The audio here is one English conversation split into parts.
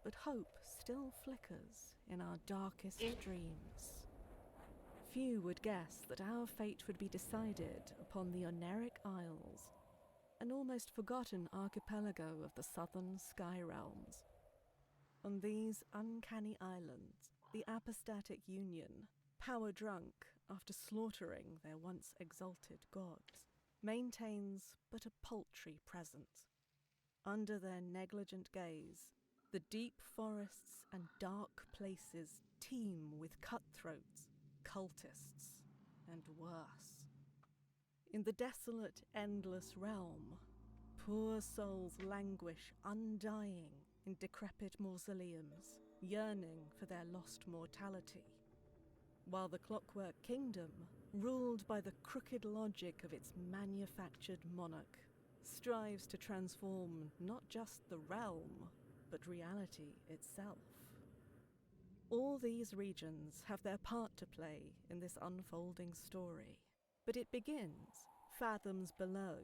but hope still flickers in our darkest dreams. Few would guess that our fate would be decided upon the Oneric Isles, an almost forgotten archipelago of the southern sky realms. On these uncanny islands, the apostatic union, power-drunk after slaughtering their once exalted gods, maintains but a paltry presence. Under their negligent gaze, the deep forests and dark places teem with cutthroats, cultists, and worse. In the desolate, endless realm, poor souls languish undying in decrepit mausoleums, yearning for their lost mortality, while the Clockwork Kingdom, ruled by the crooked logic of its manufactured monarch, strives to transform not just the realm, but reality itself. All these regions have their part to play in this unfolding story, but it begins fathoms below,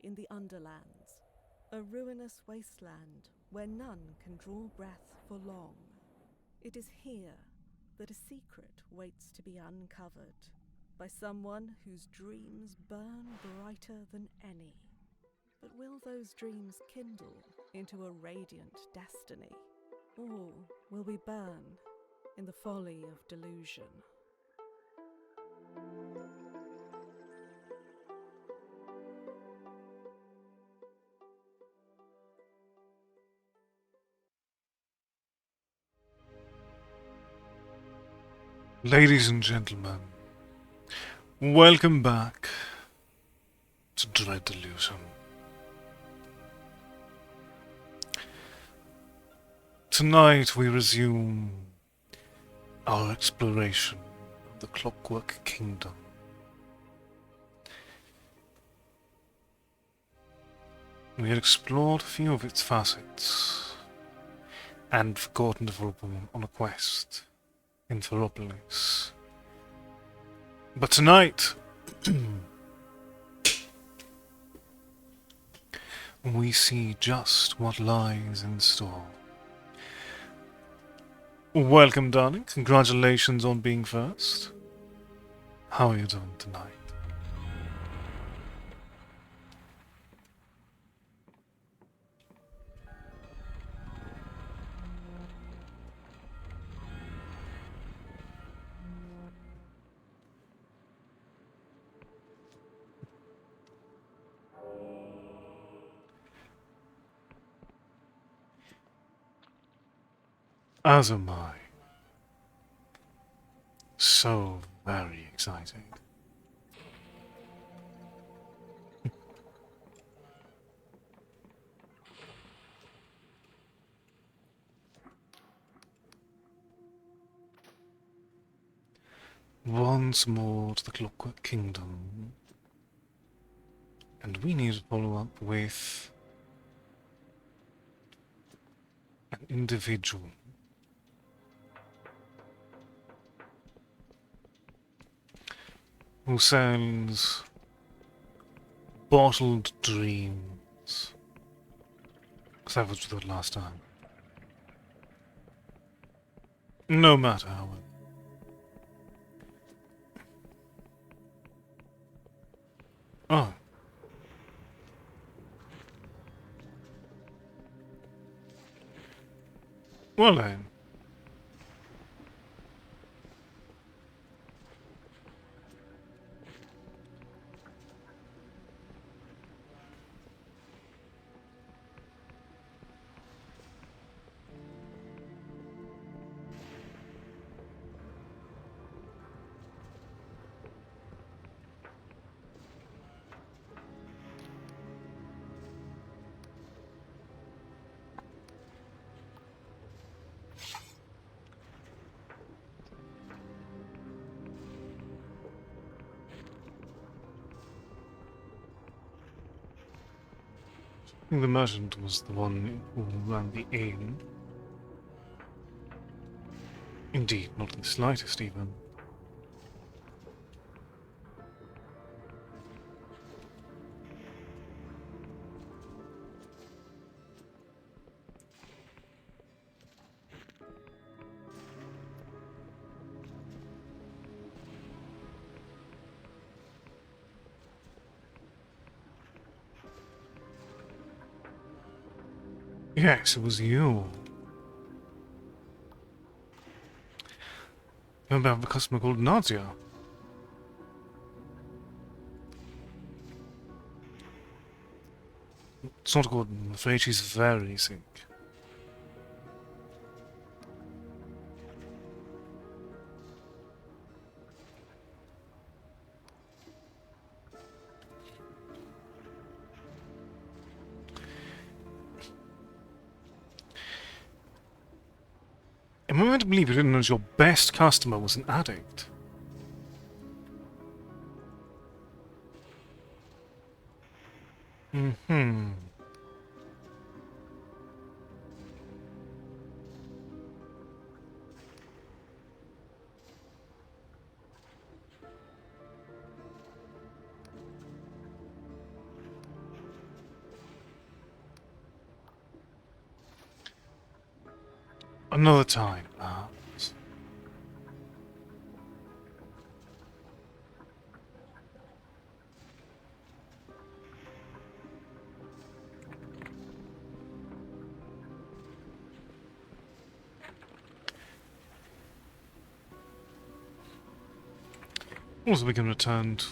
in the Underlands, a ruinous wasteland where none can draw breath for long. It is here that a secret waits to be uncovered by someone whose dreams burn brighter than any. But will those dreams kindle into a radiant destiny, or will we burn in the folly of delusion? Ladies and gentlemen, welcome back to Dread Delusion. Tonight we resume our exploration of the Clockwork Kingdom. We had explored a few of its facets and forgotten to follow on a quest in Ferropolis. But tonight, we see just what lies in store. Welcome, darling. Congratulations on being first. How are you doing tonight? As am I. So very excited. Once more to the Clockwork Kingdom. And we need to follow up with an individual who sells bottled dreams. Because that was the last time. No matter, however. Oh. Well then. I think the merchant was the one who ran the inn. Indeed, not in the slightest even. Yes, it was you. Remember I have a customer called Nadia? It's not good. I'm afraid she's very sick. Am I meant to believe you didn't know your best customer was an addict? Mm-hmm. Another time, perhaps. Also, we can return to...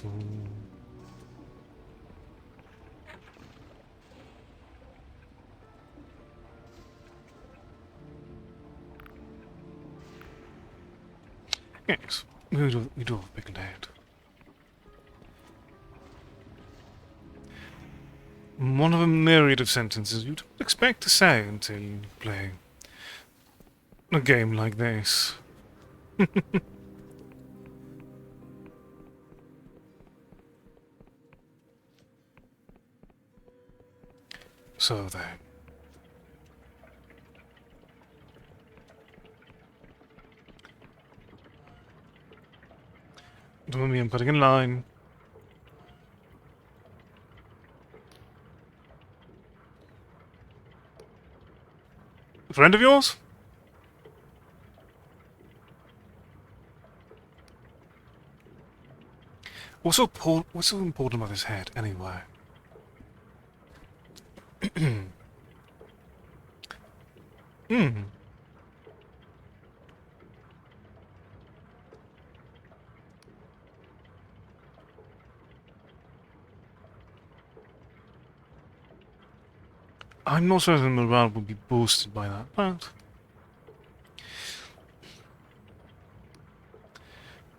Yes, we do have a big head. One of a myriad of sentences you'd expect to say until you play a game like this. So then. Don't me, I'm cutting in line. A friend of yours? What's so important about his head, anyway? Hmm. I'm not certain morale would be boosted by that, but...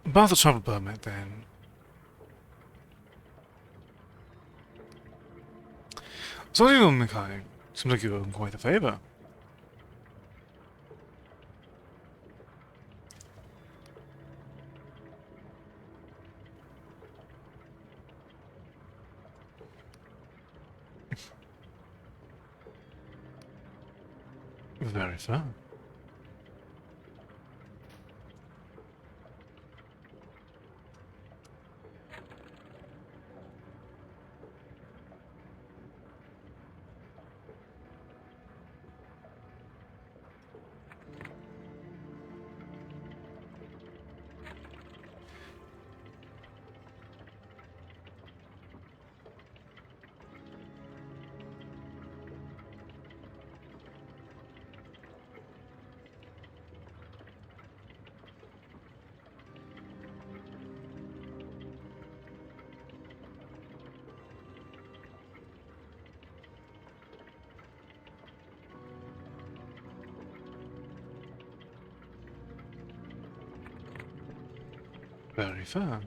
About the travel permit, then. So you know, Mikhail, seems like you owe him quite a favor. Very fair. Very fair.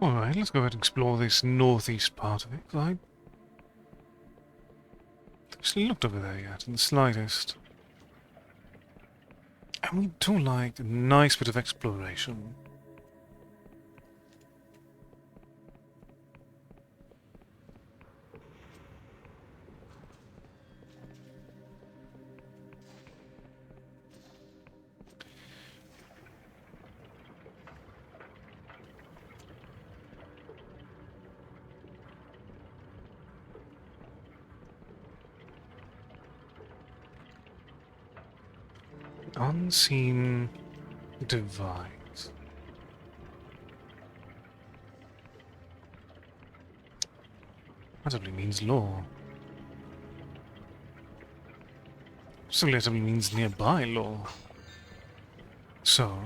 Alright, let's go ahead and explore this northeast part of it. I haven't actually looked over there yet, in the slightest. And we do like a nice bit of exploration. Unseen device. That only means law. So that only means nearby law. So...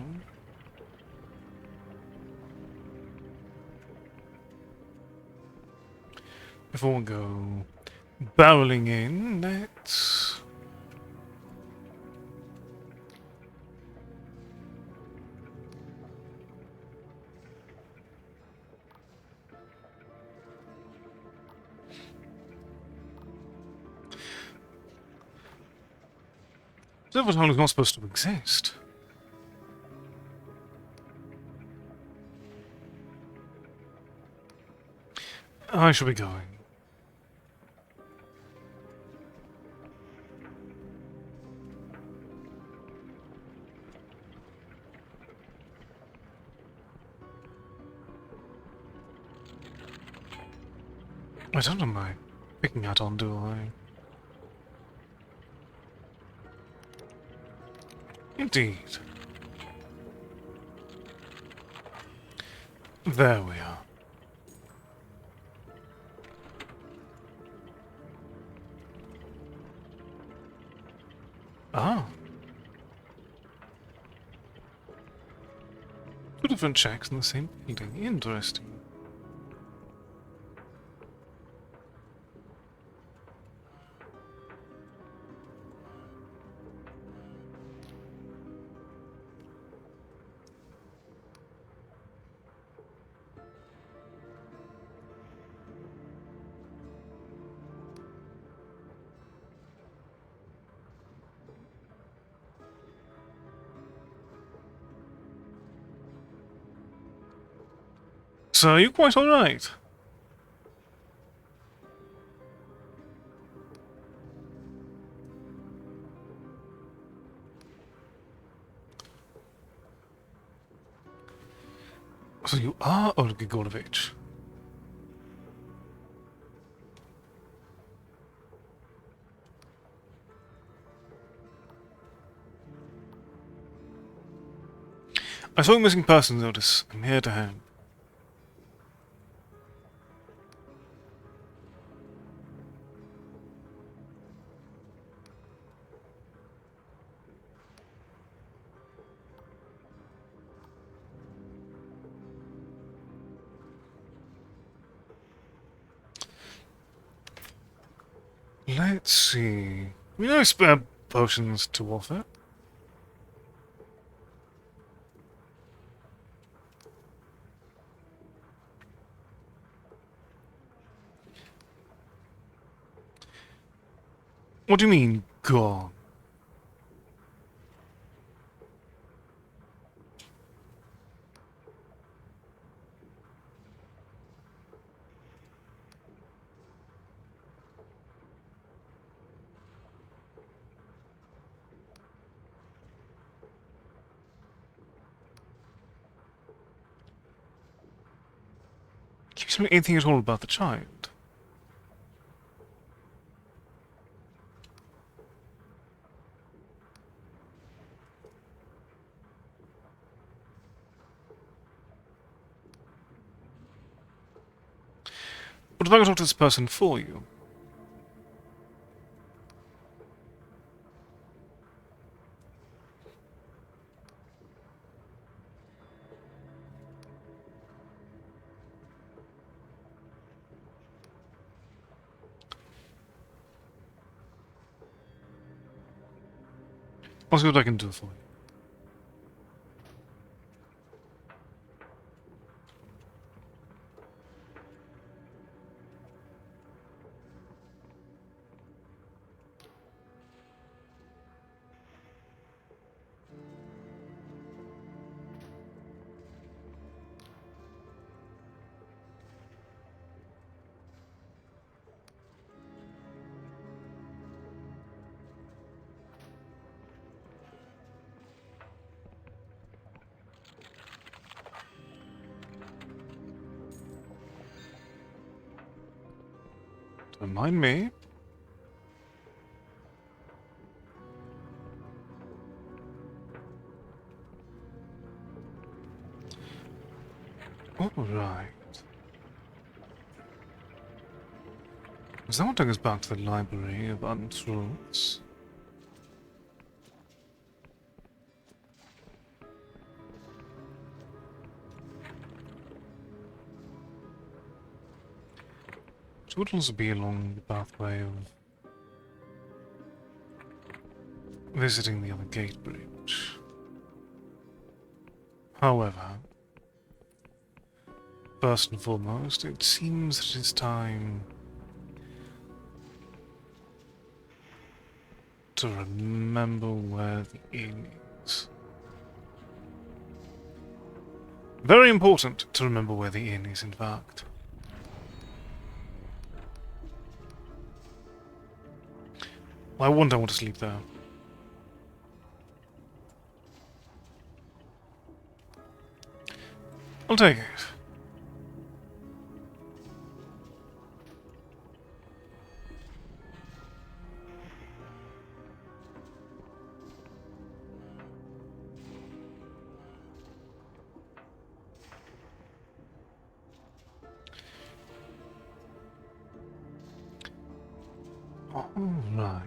before we go barreling in, let's... Silver Town is not supposed to exist. I should be going. I don't know my picking hat on, do I? Indeed. There we are. Ah. Two different checks in the same building. Interesting. So, you're quite alright. So you are Olga Golovich. I saw a missing person notice. I'm here to help. Let's see. We know spare potions to offer. What do you mean, gone? Can you tell me anything at all about the child? What if I could talk to this person for you? I'll see what I can do for you. Remind me. All right. Does that one take us back to the library of Untruths? Which would also be along the pathway of visiting the other gate bridge. However, first and foremost, it seems that it's time to remember where the inn is. Very important to remember where the inn is, in fact. I wouldn't want to sleep there. I'll take it. All right.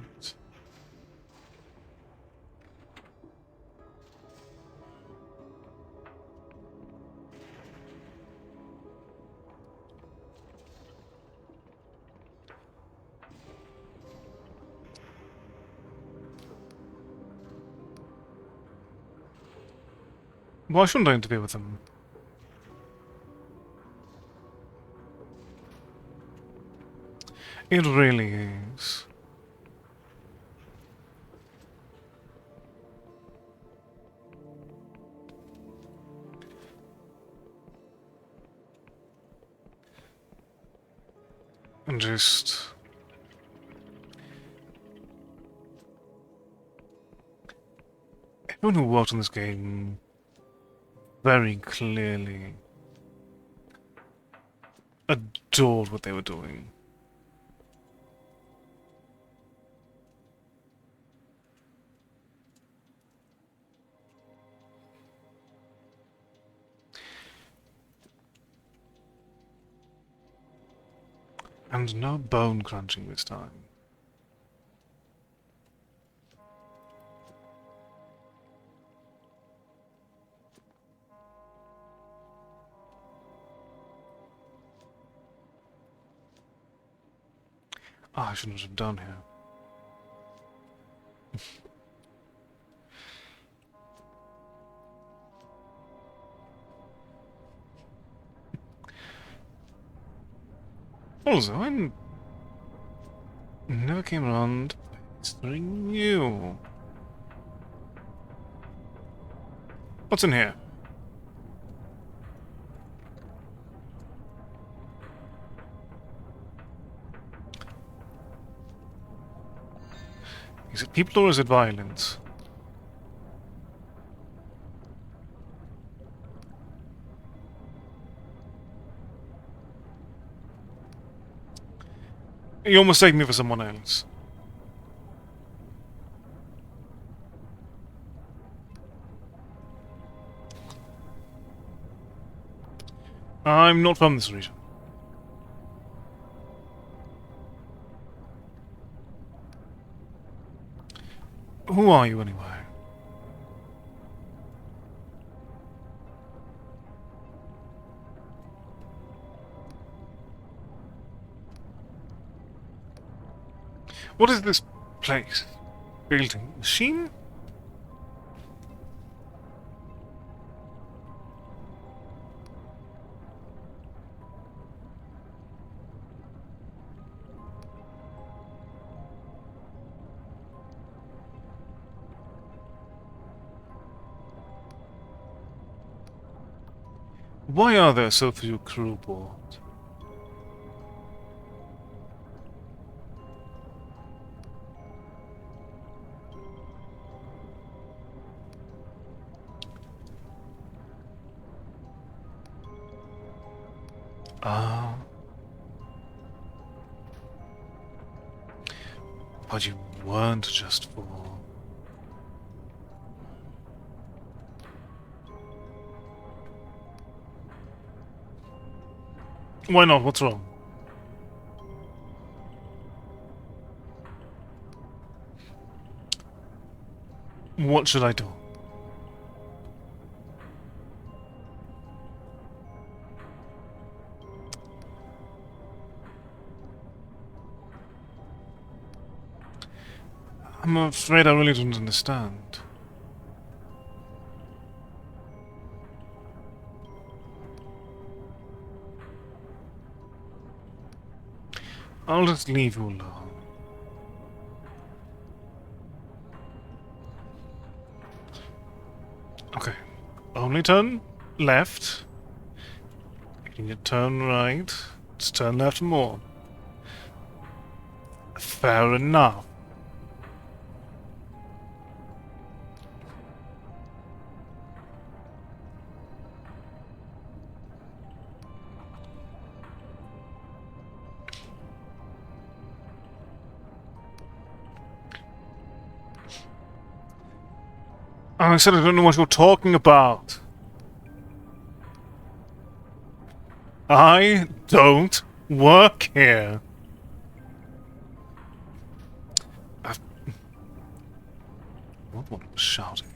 Why shouldn't I interfere with them? It really is. And just... everyone who worked on this game very clearly adored what they were doing. And no bone crunching this time. Ah, I shouldn't have done here. Also, I never came around pestering you. What's in here? Is it people or is it violence? You almost take me for someone else. I'm not from this region. Who are you anyway? What is this place? Building? Machine? Why are there so few crew aboard? Ah. But you weren't just for... Why not? What's wrong? What should I do? I'm afraid I really don't understand. I'll just leave you alone. Okay. Only turn left. You can turn right. Just turn left more. Fair enough. I said I don't know what you're talking about. I don't work here. What one was shouting?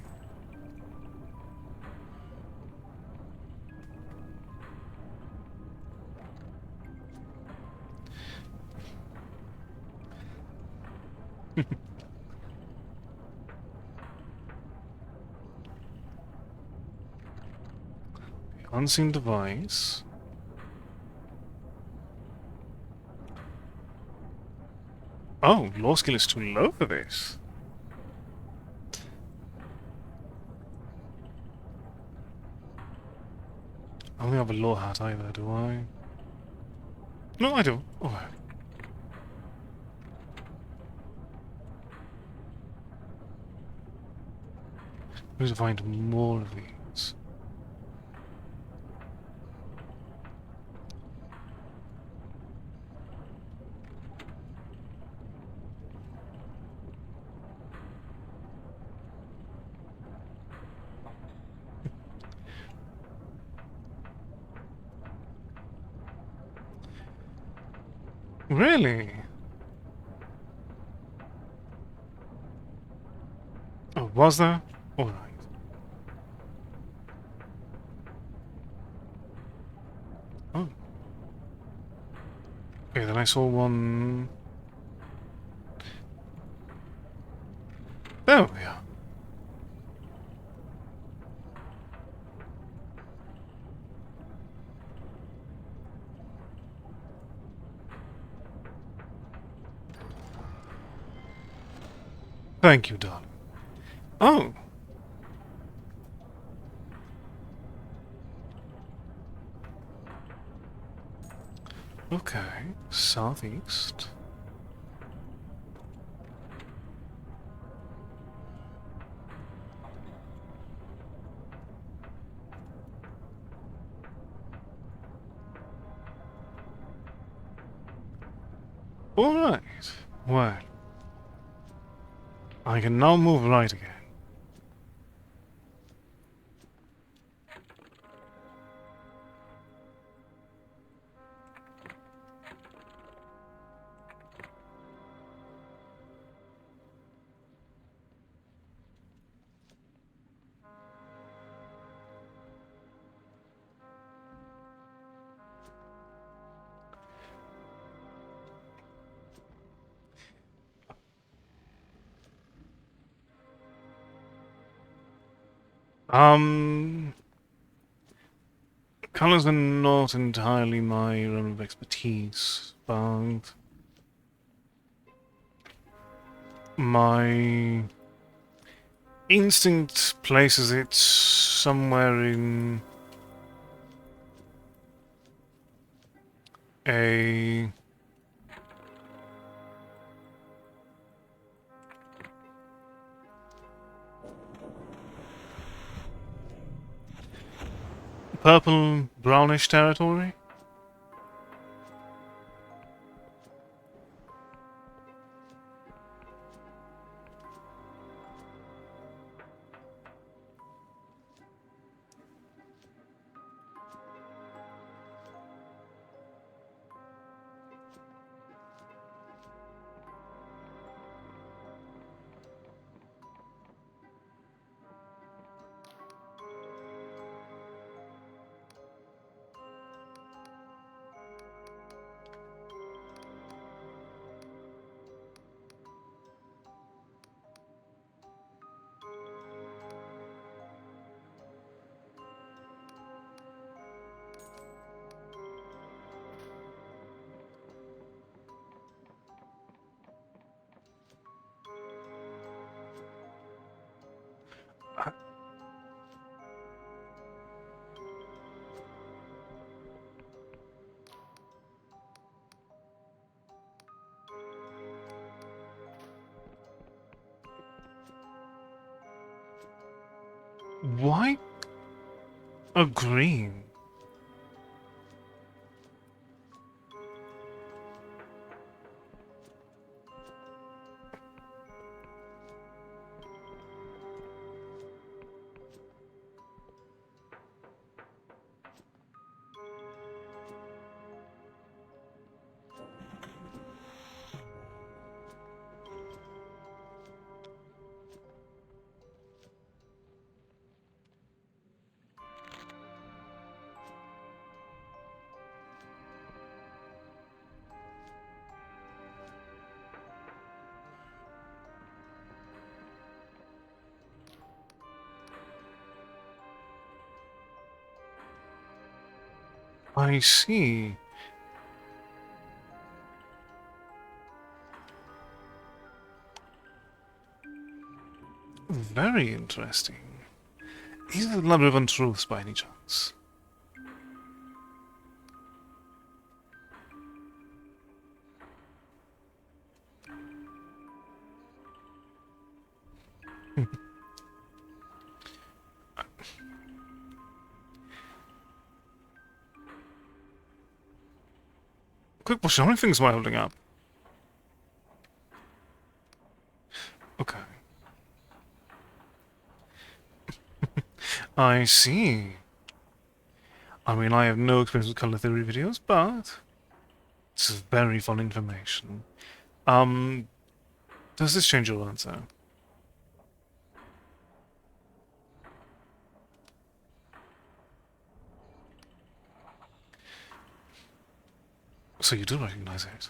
Unseen device. Oh, law skill is too low for this. I don't have a law hat either, do I? No, I do. Oh. I need to find more of these. Really? Oh, was there? Alright. Oh. Okay, then I saw one... There we are. Thank you, darling. Oh! Okay, southeast. Alright, well, I can now move right again. Colors are not entirely my realm of expertise, but my instinct places it somewhere in a purple brownish territory. Why a green? I see. Very interesting. Is it a number of untruths by any chance? Quick question, how many things am I holding up? Okay. I see. I mean, I have no experience with color theory videos, but it's very fun information. Does this change your answer? So you do recognize it?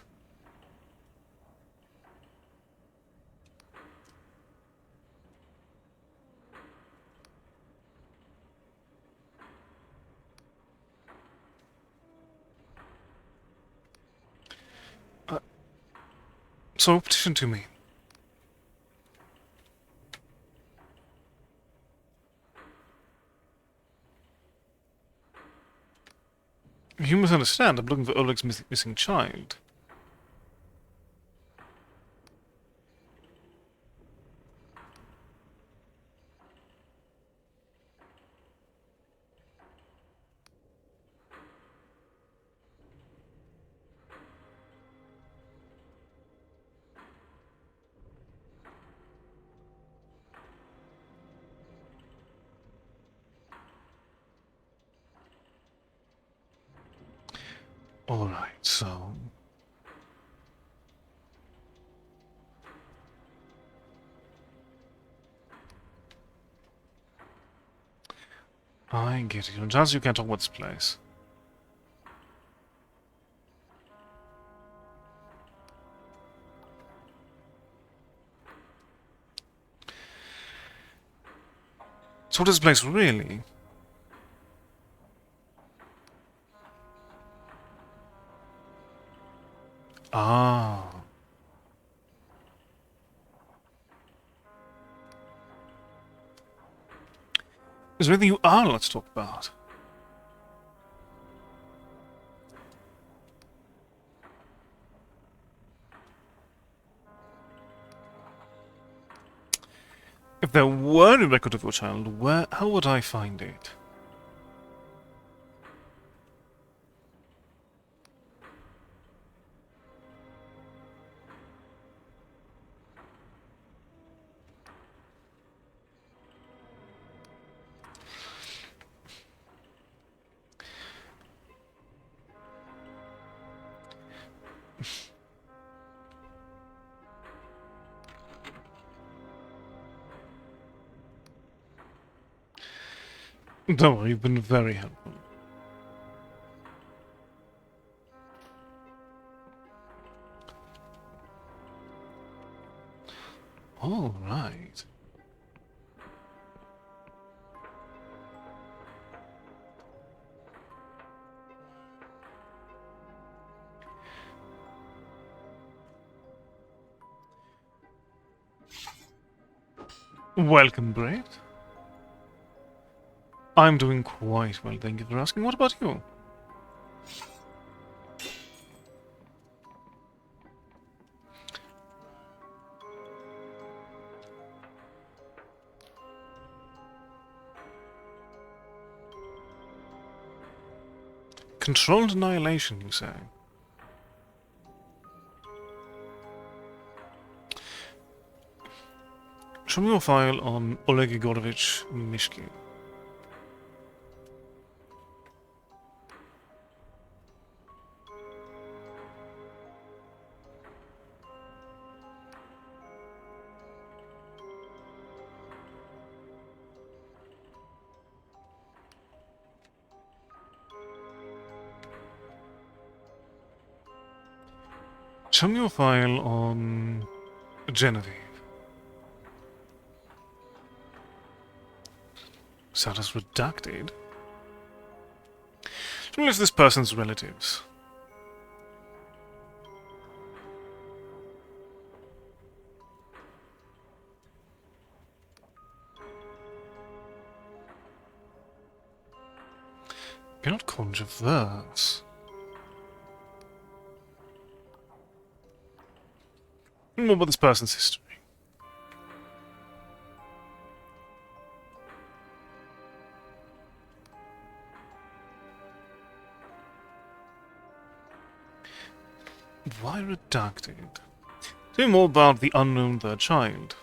So, petition to me. You must understand, I'm looking for Oleg's missing child. Alright, so... I get it. Just you can't talk about this place. So what is this place really? Ah. Is there anything you are allowed to talk about? If there were a record of your child, how would I find it? Don't worry, you've been very helpful. All right. Welcome, Brett. I'm doing quite well, thank you for asking. What about you? Controlled annihilation, you say? Show me your file on Oleg Igorovich Mishkin. Show me your file on Genevieve. Status redacted. Show me list this person's relatives. Cannot conjure verse. More about this person's history. Why redacted? Tell me more about the unknown third child.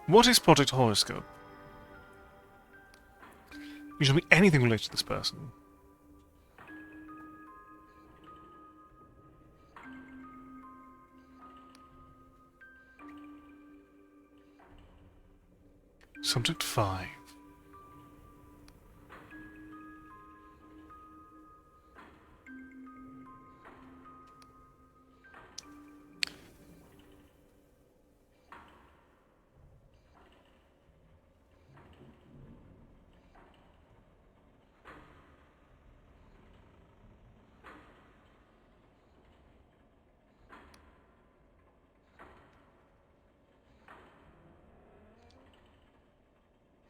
What is Project Horoscope? You show me anything related to this person. Subject 5.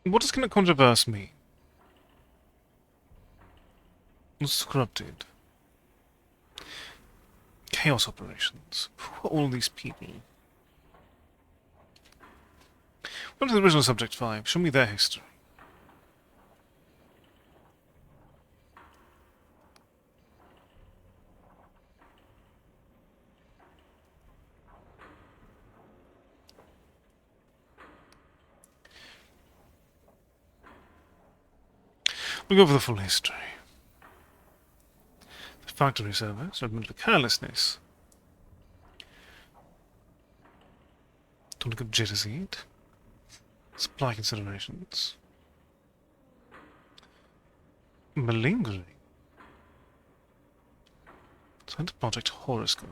What does controverse mean? What's corrupted? Chaos operations. Who are all these people? What is the original subject 5? Show me their history. We'll go for the full history. The factory service, admitted carelessness. Tonic of Jetazid. Supply considerations. Malingering. Signed to Project Horoscope.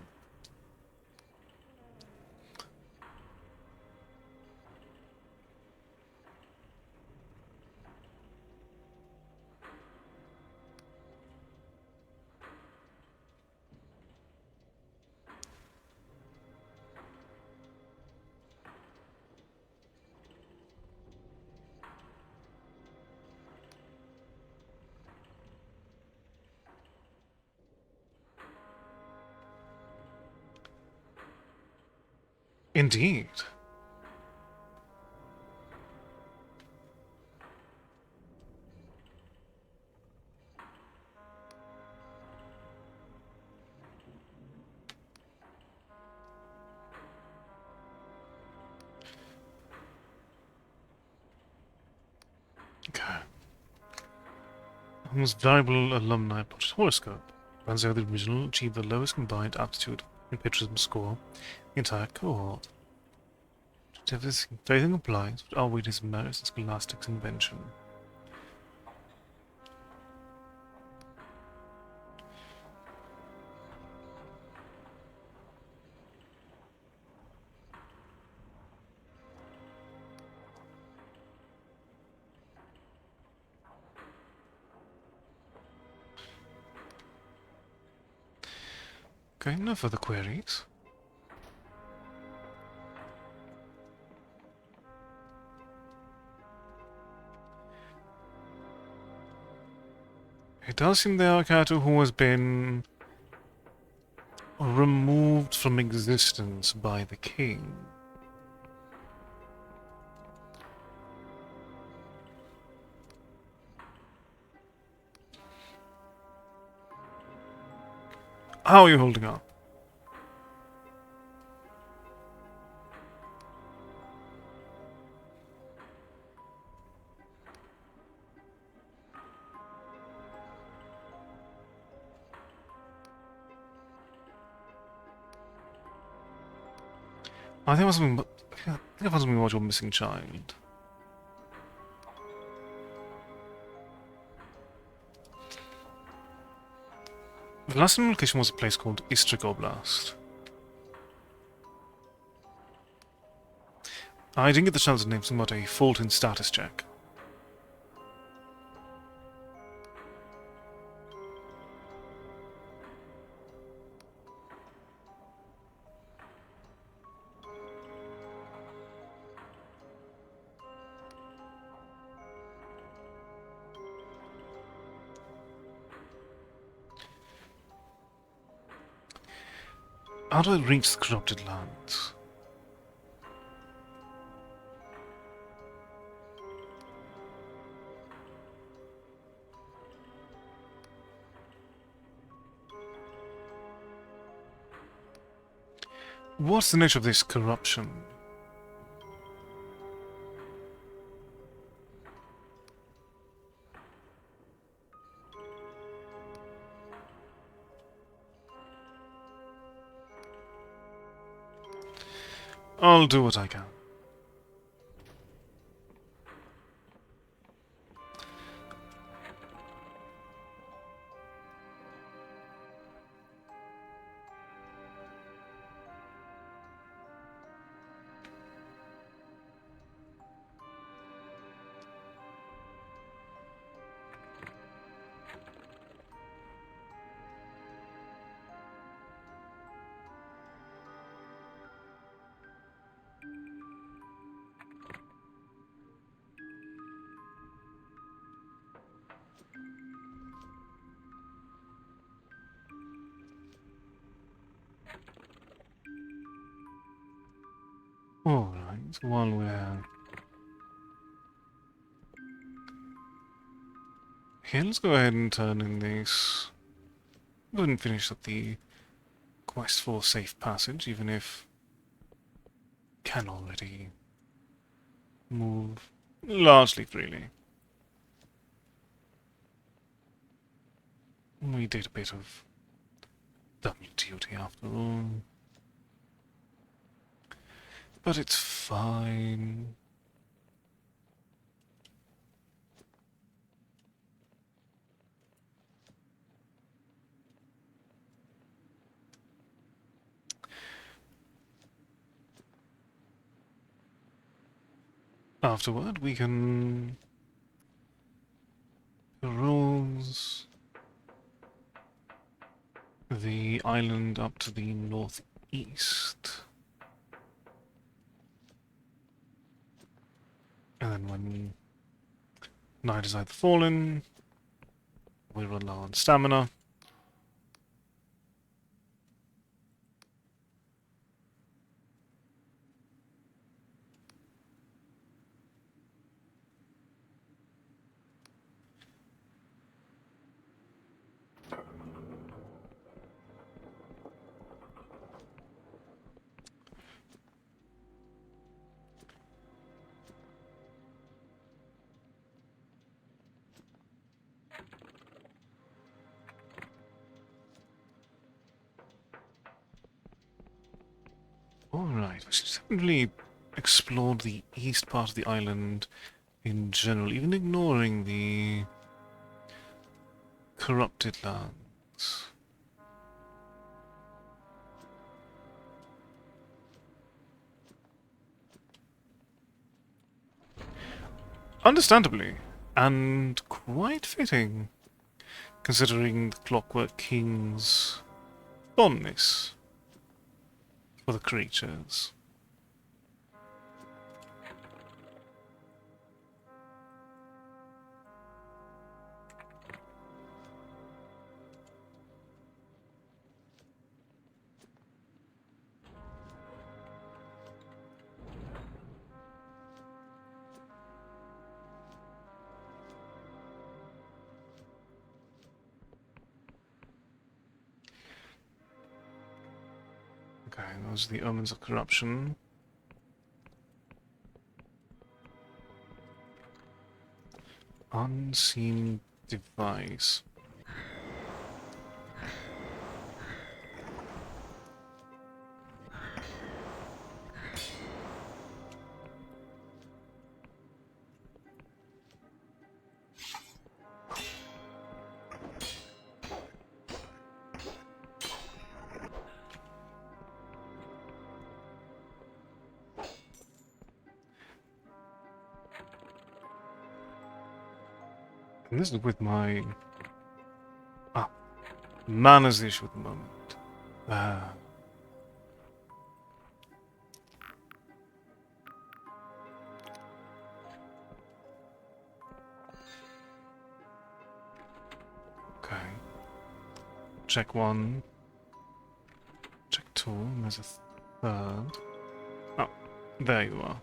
Indeed. Okay. Most valuable alumni Project Horoscope. Runs over the original, achieved the lowest combined aptitude and patriotism score in the entire cohort. Everything applies, but outweighed his merits and scholastic invention. Okay, no further queries. It does seem the Arcatu who has been removed from existence by the king. How are you holding up? I think I found something about your missing child. The last location was a place called Istrigoblast. I didn't get the chance to name something about a fault in status check. How do I reach the corrupted lands? What's the nature of this corruption? I'll do what I can. Alright, while we're here, let's go ahead and turn in this. Go ahead and finish up the quest for safe passage, even if can already move largely freely. We did a bit of double duty after all. But it's fine. Afterward, we can peruse the island up to the northeast. And then when night is either fallen, we run low on stamina. Alright, we should definitely explore the east part of the island in general, even ignoring the corrupted lands. Understandably, and quite fitting, considering the Clockwork King's fondness for the creatures. Okay, those are the omens of corruption. Unseen device. And this is with my... Ah, mana's the issue at the moment. Okay. Check one. Check two. And there's a third. Oh, there you are.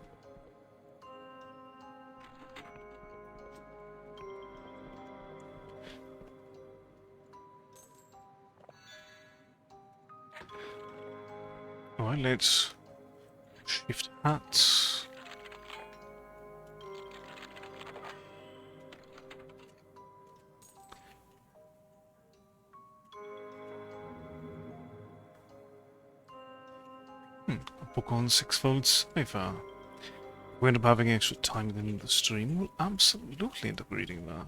Alright, let's shift hats. Book on sixfold cipher. We end up having extra time within the stream. We'll absolutely end up reading that.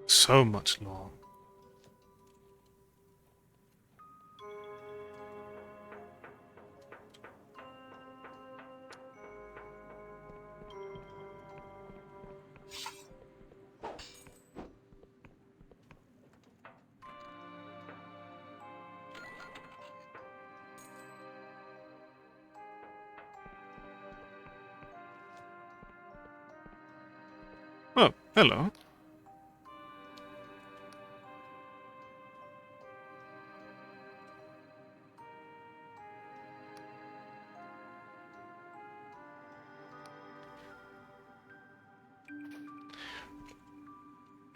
So much lore. Oh, hello.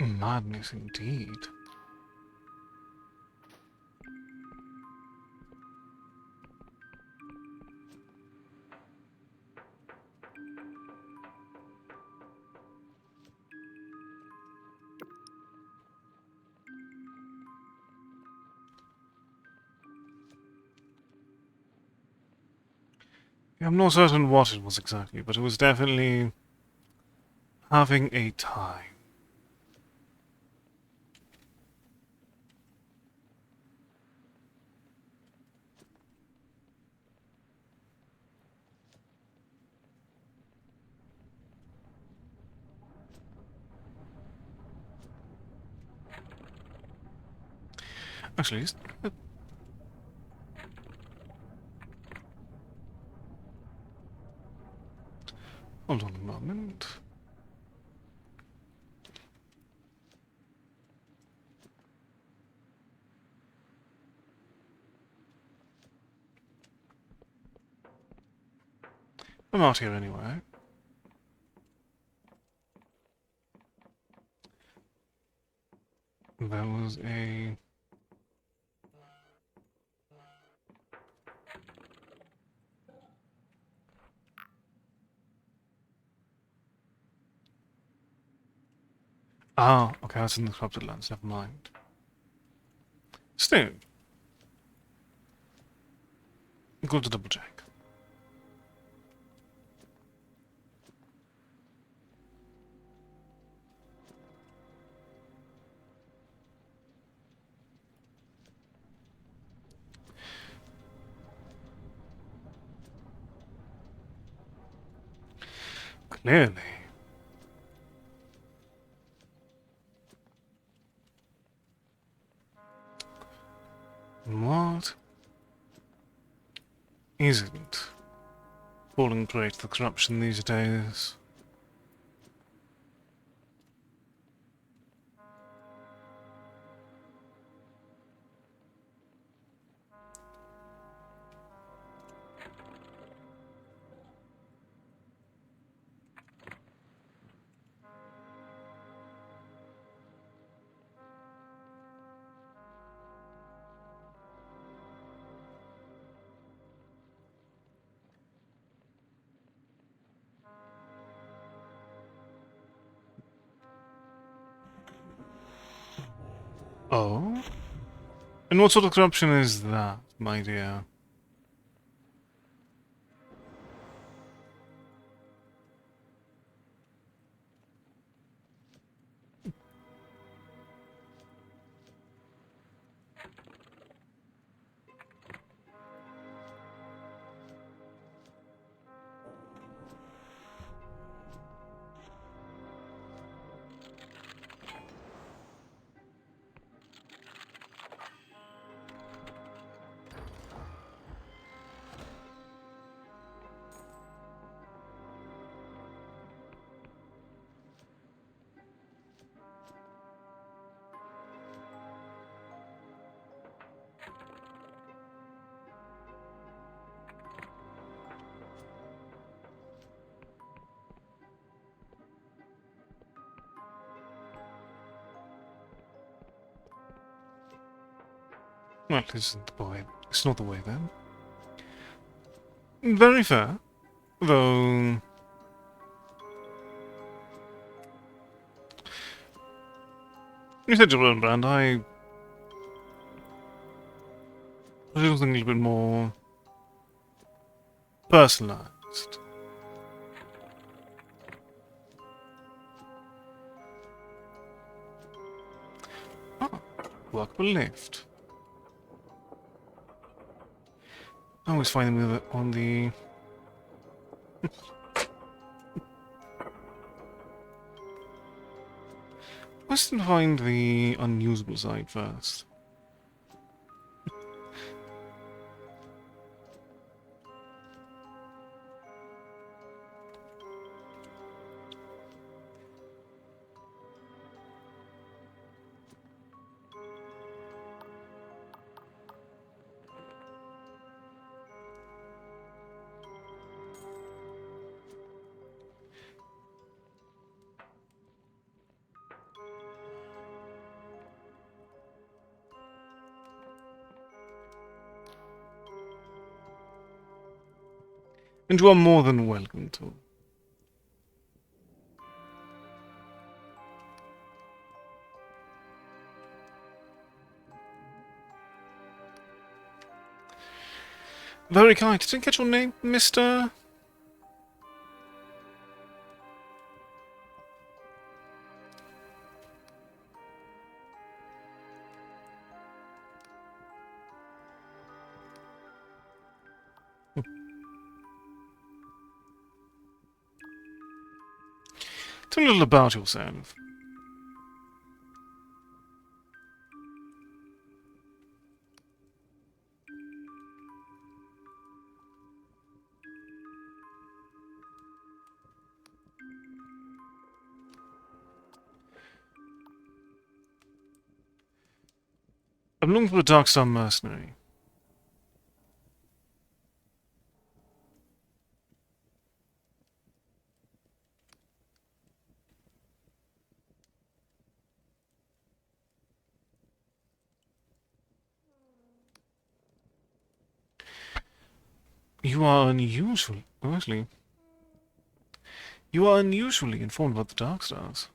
Madness indeed. Yeah, I'm not certain what it was exactly, but it was definitely having a time. Actually, hold on a moment. I'm out here anyway. There was a... Ah, okay, that's in the Corrupted Lands, never mind. Still, good to double check. Clearly. What isn't falling prey to the corruption these days? Oh? And what sort of corruption is that, my dear? Well, it isn't the way. It's not the way then. Very fair. Though... You said your own brand, I do something a little bit more personalized. Ah, workable lift. I always find them on the... Let's find the unusable side first. And you are more than welcome to. Very kind. Didn't catch your name, Mr. Tell me a little about yourself. I'm looking for a Dark Star mercenary. You are unusual. Honestly. You are unusually informed about the Dark Stars.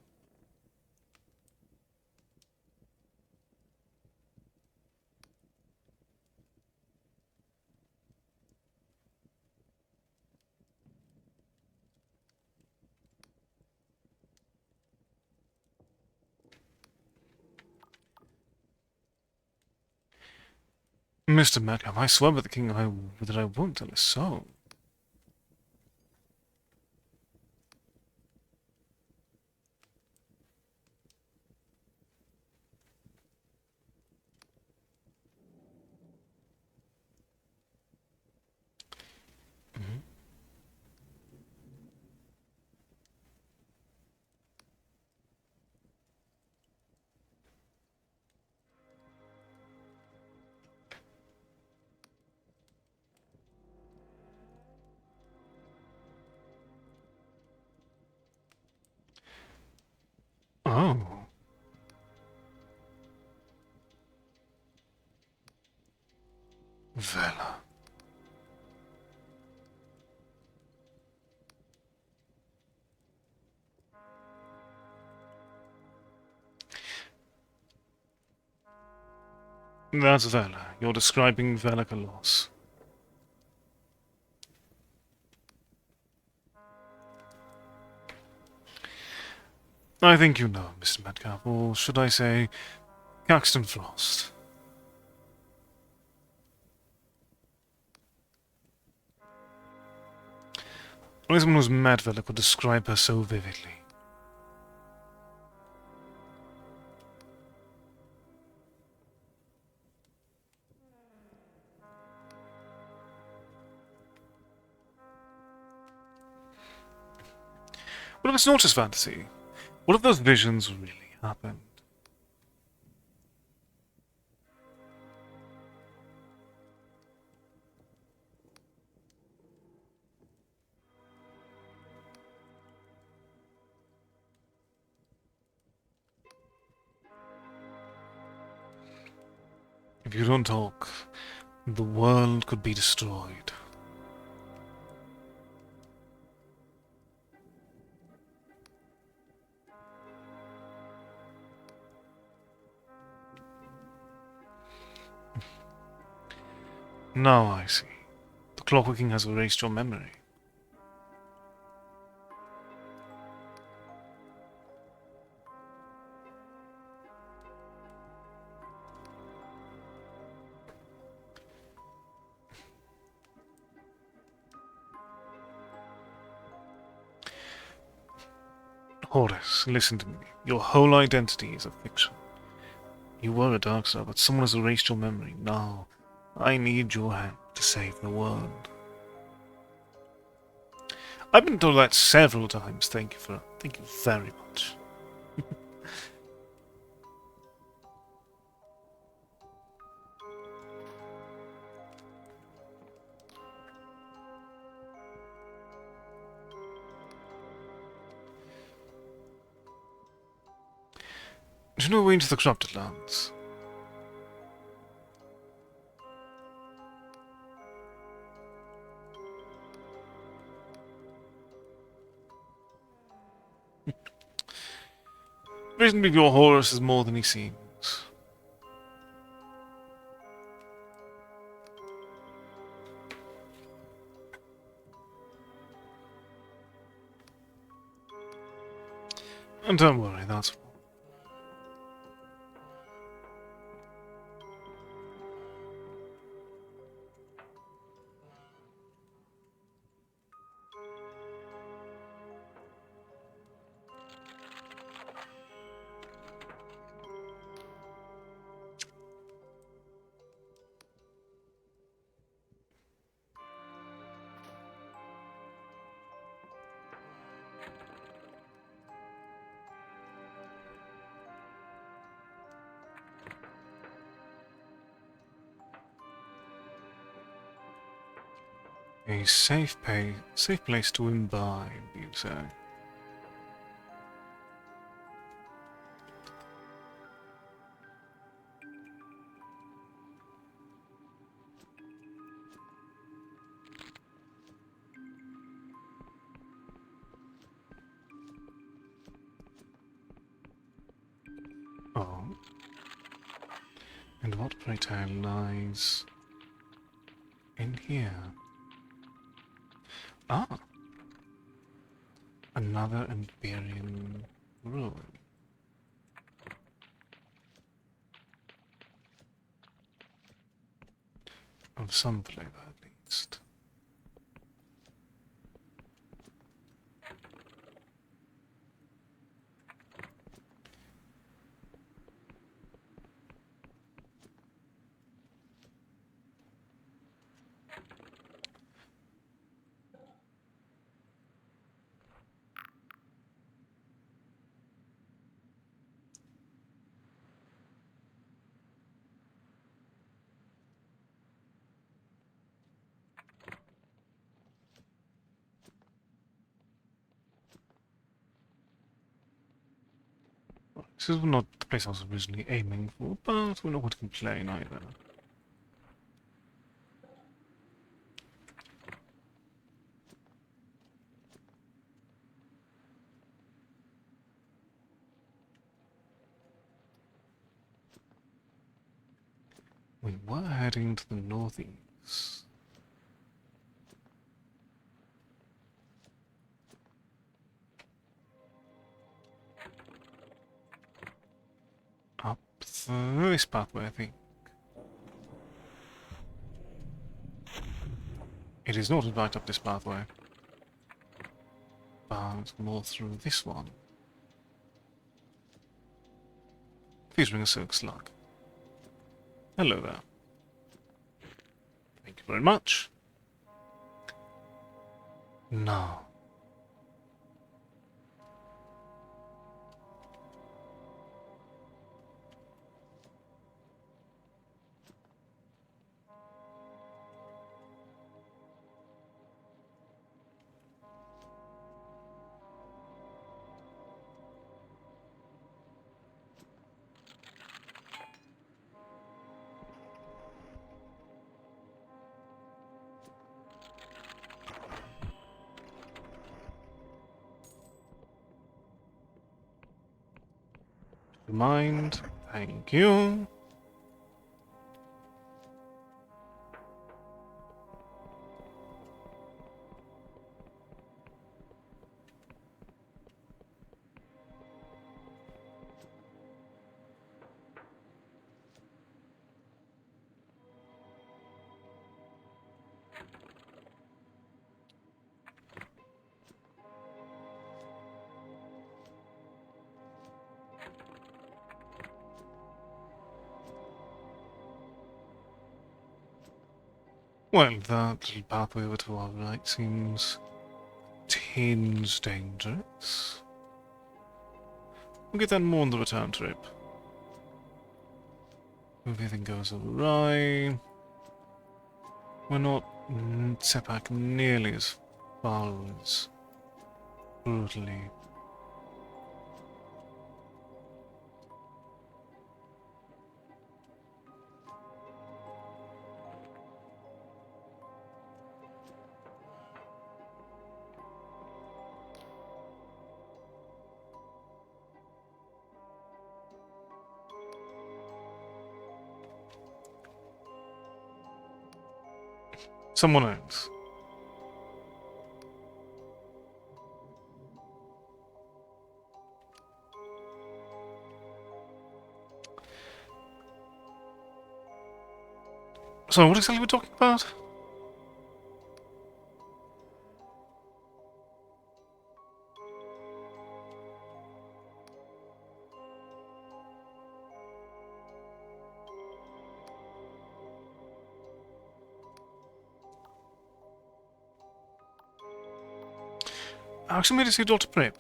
Mr. Metcalf, I swear by the king that I won't tell a soul. Mhm. Oh. Vela. That's Vela. You're describing Vela Kalos. I think you know, Mr. Metcalf, or should I say, Caxton Frost. Only someone who's met Vela could describe her so vividly. What if it's not just fantasy? What if those visions really happened? If you don't talk, the world could be destroyed. Now I see. The clockworking has erased your memory. Horus, listen to me. Your whole identity is a fiction. You were a Darkstar, but someone has erased your memory. Now, I need your hand to save the world. I've been told that several times. Thank you very much. Do you know a way into the Corrupted Lands? Reasonably, your Horus is more than he seems. And don't worry, that's all. A safe place to imbibe, you'd say. Oh. And what, pray tell, lies in here? Ah! Another Empyrean ruin. Of some flavor, at least. This is not the place I was originally aiming for, but we're not going to complain either. We were heading to the northeast. Up this pathway, I think. It is not right up this pathway, but more through this one. Featuring a silk slug. Hello there. Thank you very much. No. Mind. Thank you. Well, that little pathway over to our right seems tinge dangerous. We'll get that more on the return trip. If everything goes alright, we're not set back nearly as far as brutally. Someone else. So, what exactly are we talking about? I actually made to see Dr. Prep.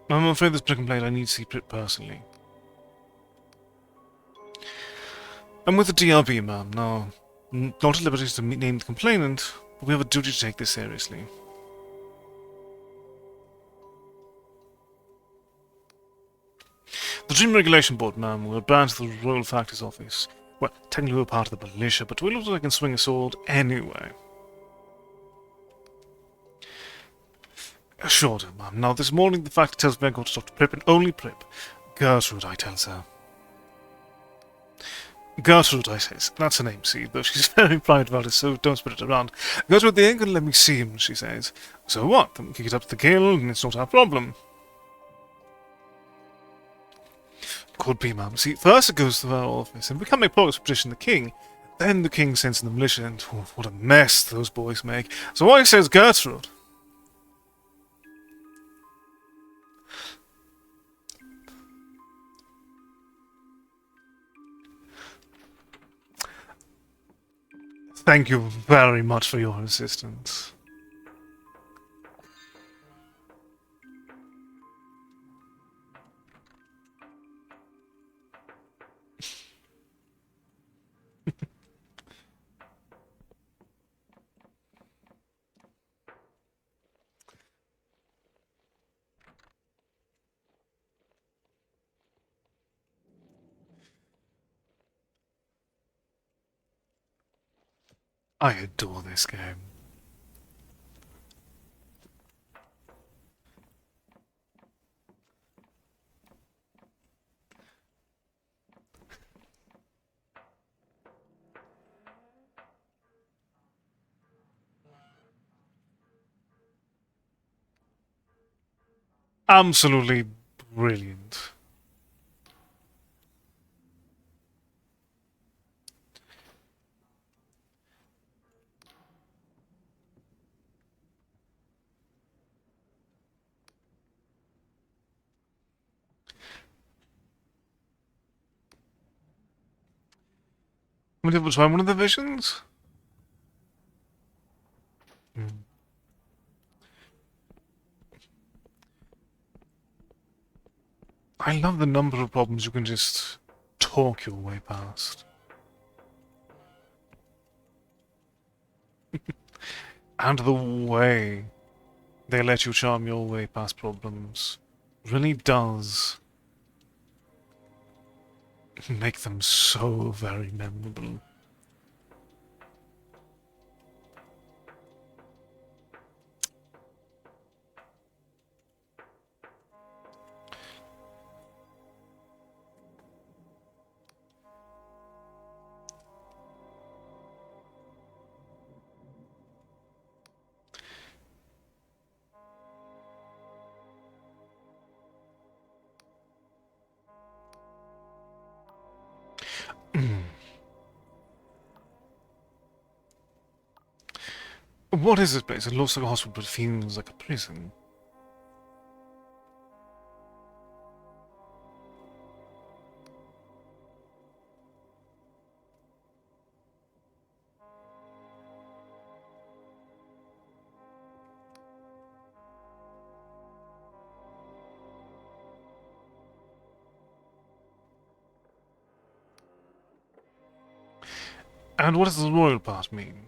I'm afraid this particular complaint I need to see Prep personally. I'm with the DRB, ma'am. Now, not at liberty to name the complainant, but we have a duty to take this seriously. The Dream Regulation Board, ma'am, will branch the Royal Factors Office. Well, technically we're part of the militia, but we look like I can swing a sword anyway. Assured her, ma'am. Now, this morning the factor tells me I go to Dr. Prip and only Prip. Gertrude, I tells her. Gertrude, I says. That's her name, see, though she's very private about it, so don't spread it around. Gertrude, they ain't gonna let me see him, she says. So what? Then we kick it up to the guild, and it's not our problem. Could be, ma'am. See, first it goes to our office, and we can't make progress to petition the king. Then the king sends in the militia, and what a mess those boys make. So why says Gertrude? Thank you very much for your assistance. I adore this game. Absolutely brilliant. Want me to try one of the visions? Mm. I love the number of problems you can just talk your way past. And the way they let you charm your way past problems really does make them so very memorable. What is this place? It looks like a hospital, but it feels like a prison. And what does the royal part mean?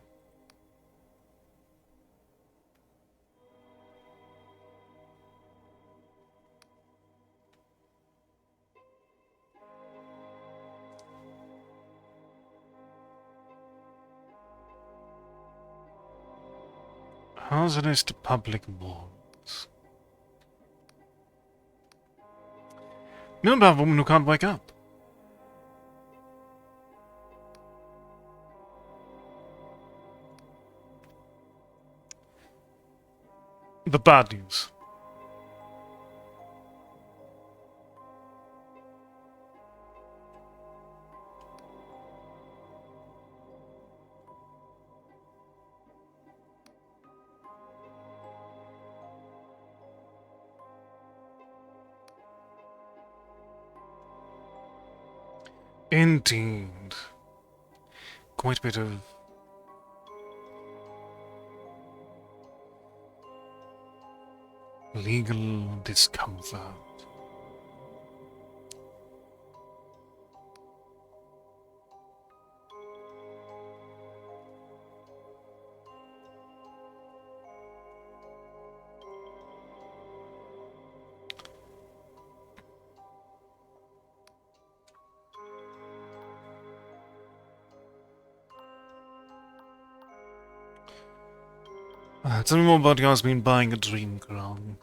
Hazardous to public morals. Know about a woman who can't wake up. The bad news. Indeed. Quite a bit of legal discomfort. Tell me more about Yasmin buying a dream crown.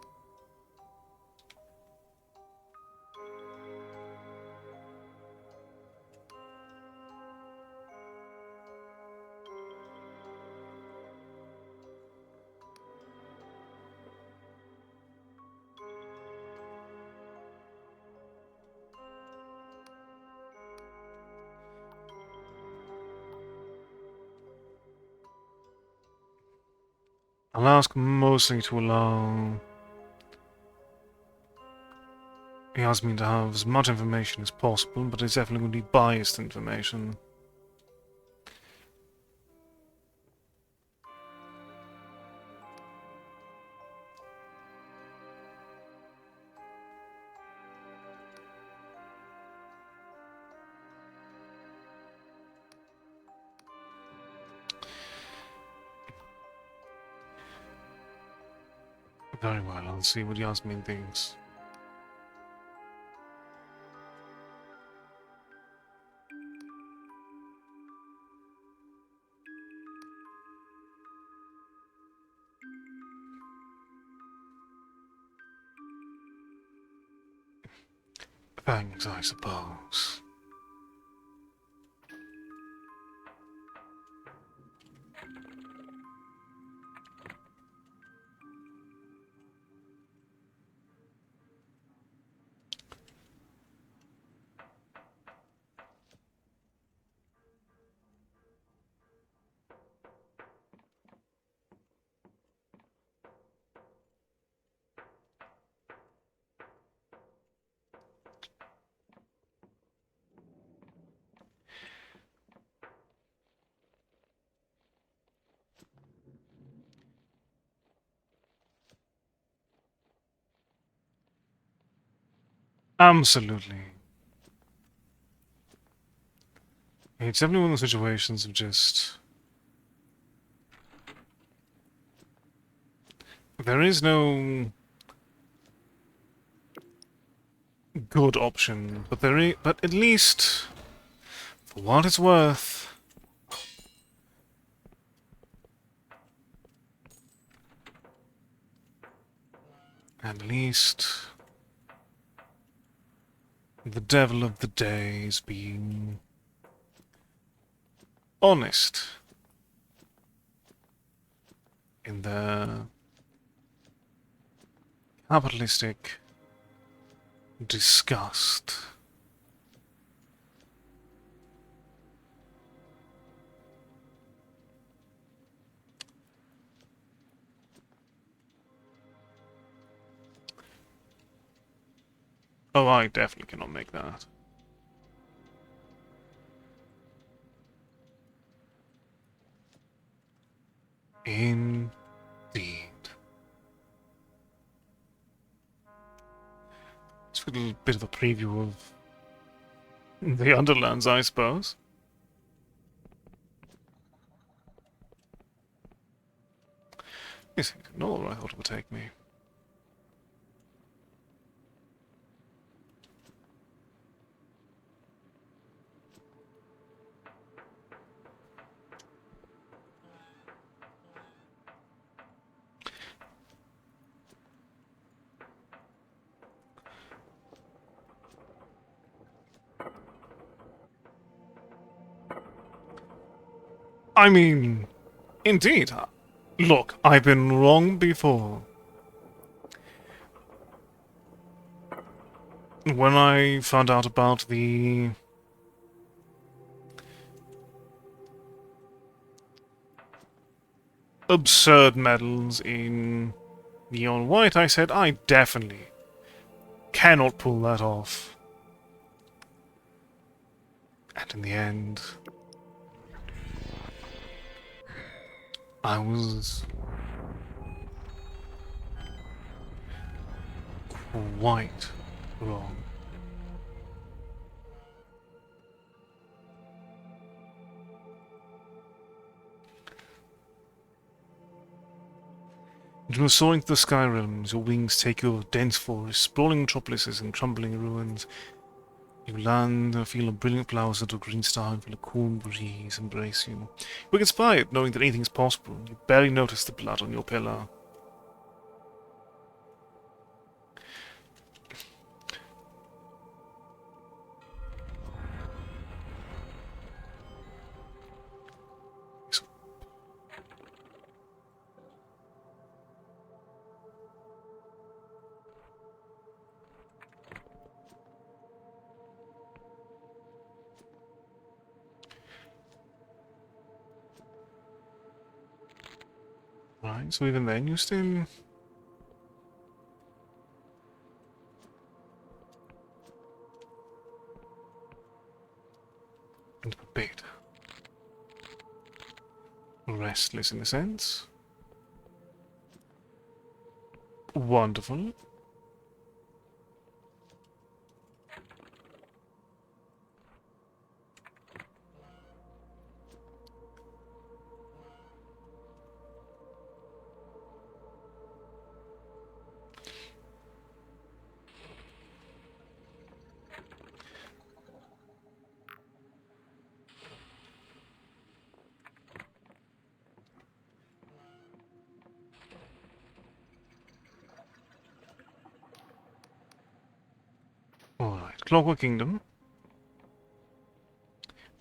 I'll ask mostly to allow Yasmin to have as much information as possible, but it's definitely going to be biased information. Very well, I'll see what Yasmin thinks. Thanks, I suppose. Absolutely. It's definitely one of those situations of just... There is no good option, but but at least, for what it's worth, at least the devil of the day is being honest in their capitalistic disgust. Oh, I definitely cannot make that. Indeed. It's a little bit of a preview of the Underlands, I suppose. Yes, not where I thought it would take me. I mean, indeed. Look, I've been wrong before. When I found out about the absurd medals in neon white, I said I definitely cannot pull that off. And in the end, I was quite wrong. You are soaring to the sky realms, your wings take you over dense forests, sprawling metropolises and crumbling ruins. You land and feel a brilliant flowers of a green star and feel a cool breeze embrace you. You were inspired, knowing that anything is possible. You barely notice the blood on your pillow. Right, so even then you still... into a bit restless in a sense. Wonderful. Alright, Clockwork Kingdom.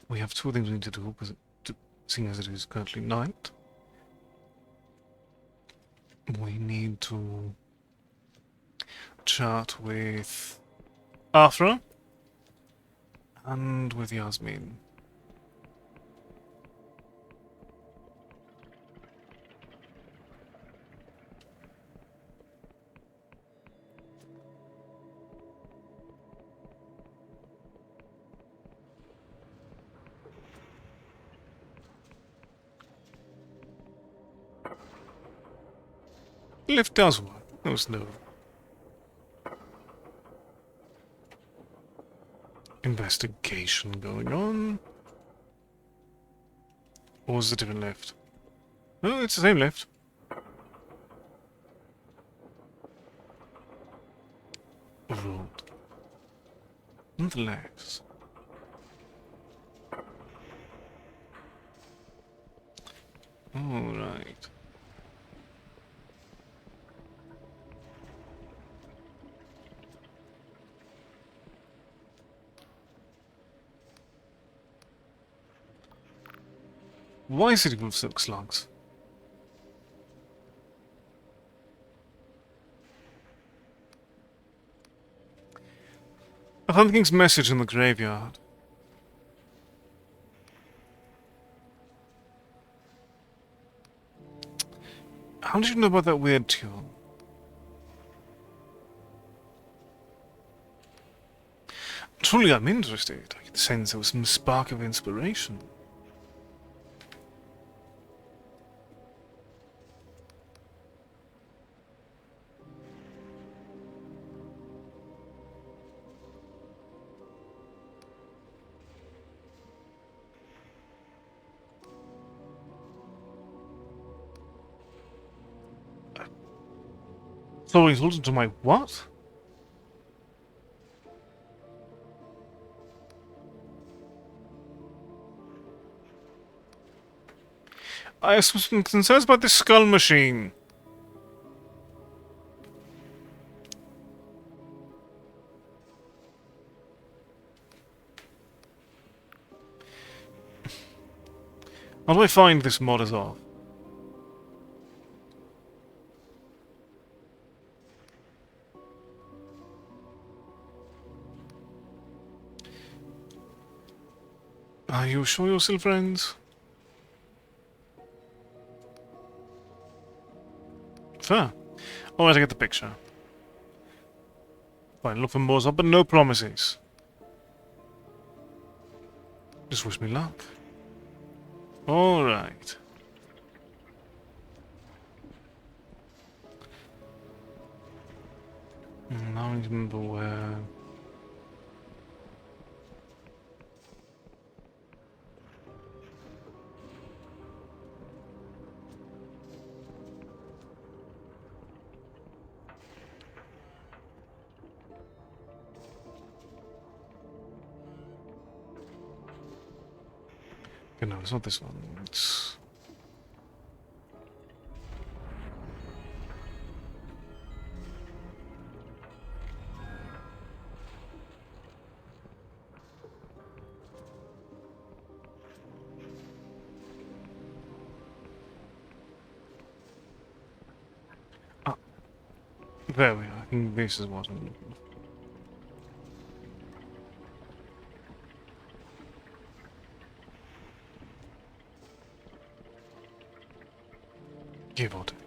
We have two things we need to do, because seeing as it is currently night. We need to chat with Afra and with Yasmin. Lift does work. There was no investigation going on. Or is it a different lift? No, it's the same lift. Overruled. Nonetheless. Alright. Why is it full of silk slugs? I found the king's message in the graveyard. How did you know about that weird tune? Truly, I'm interested. I could sense there was some spark of inspiration. So he's holding to my what? I have some concerns about this skull machine. How do I find this Molotov? Are you sure you're still friends? Fair. Alright, I get the picture. Fine, look for Molotov, but no promises. Just wish me luck. Alright. Now I remember where... Okay, no, it's not this one. It's... Ah, there we are. I think this is what I'm looking for. Give or take.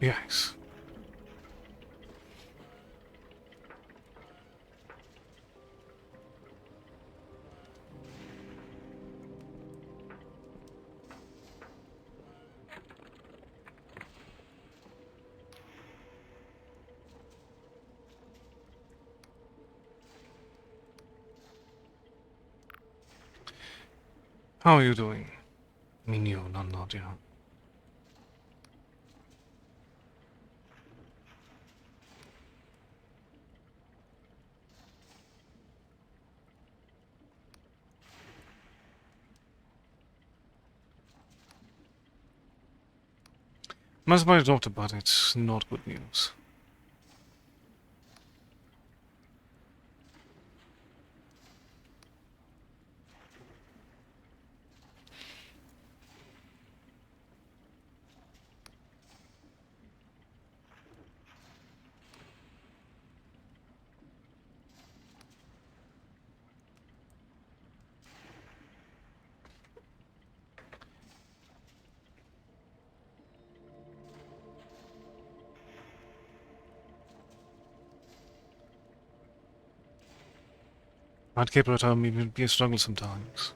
Yes. How are you doing? Minyo, not Nadia. Must my daughter, but it's not good news. I'd keep her at home, even be a struggle sometimes.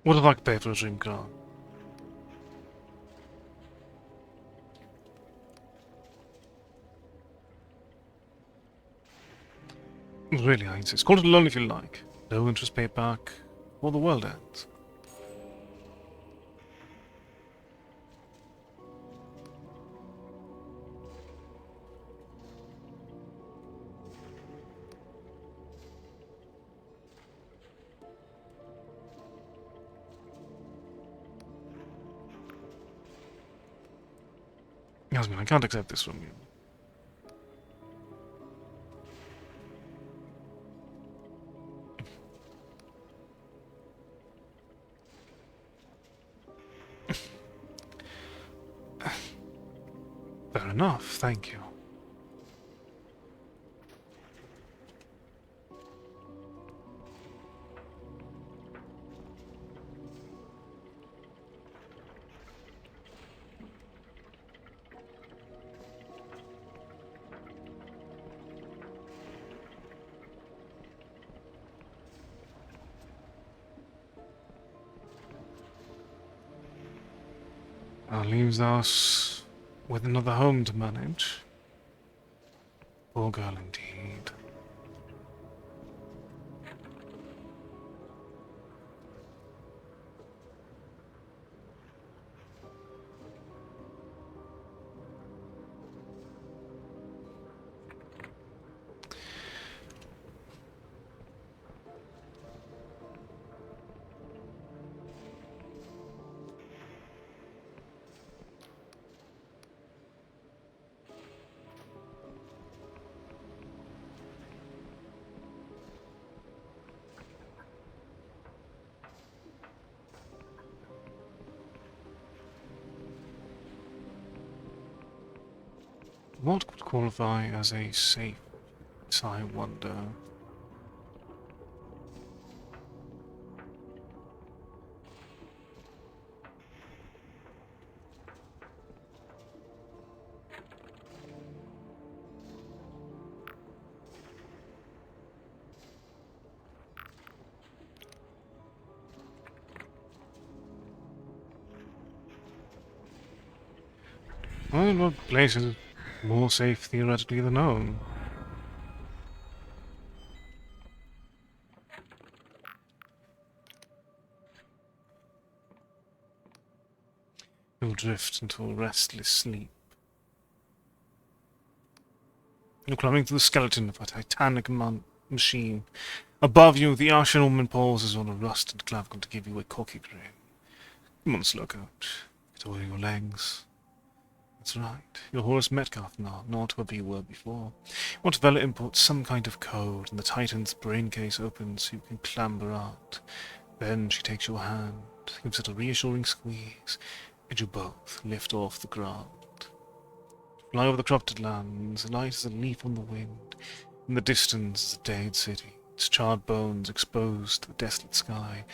What would I like to pay for a dream car? Really, I insist. Call it a loan if you like. No interest paid back, or the world ends. Yasmin, I can't accept this from you. Fair enough, thank you. That leaves us with another home to manage. Poor girl indeed. What would qualify as a safe, I wonder? Well, what place is more safe theoretically than home? You'll drift into a restless sleep. You're climbing through the skeleton of a titanic machine. Above you, the Ashen Woman pauses on a rusted clavicle to give you a cocky grin. Come on, Slowcoat. Get over your legs. That's right. You're Horace Metcalf now, not whoever you were before. Want Vela imports some kind of code, and the Titan's brain case opens so you can clamber out. Then she takes your hand, gives it a reassuring squeeze, and you both lift off the ground. Fly over the corrupted lands, light as a leaf on the wind. In the distance is a dead city, its charred bones exposed to the desolate sky,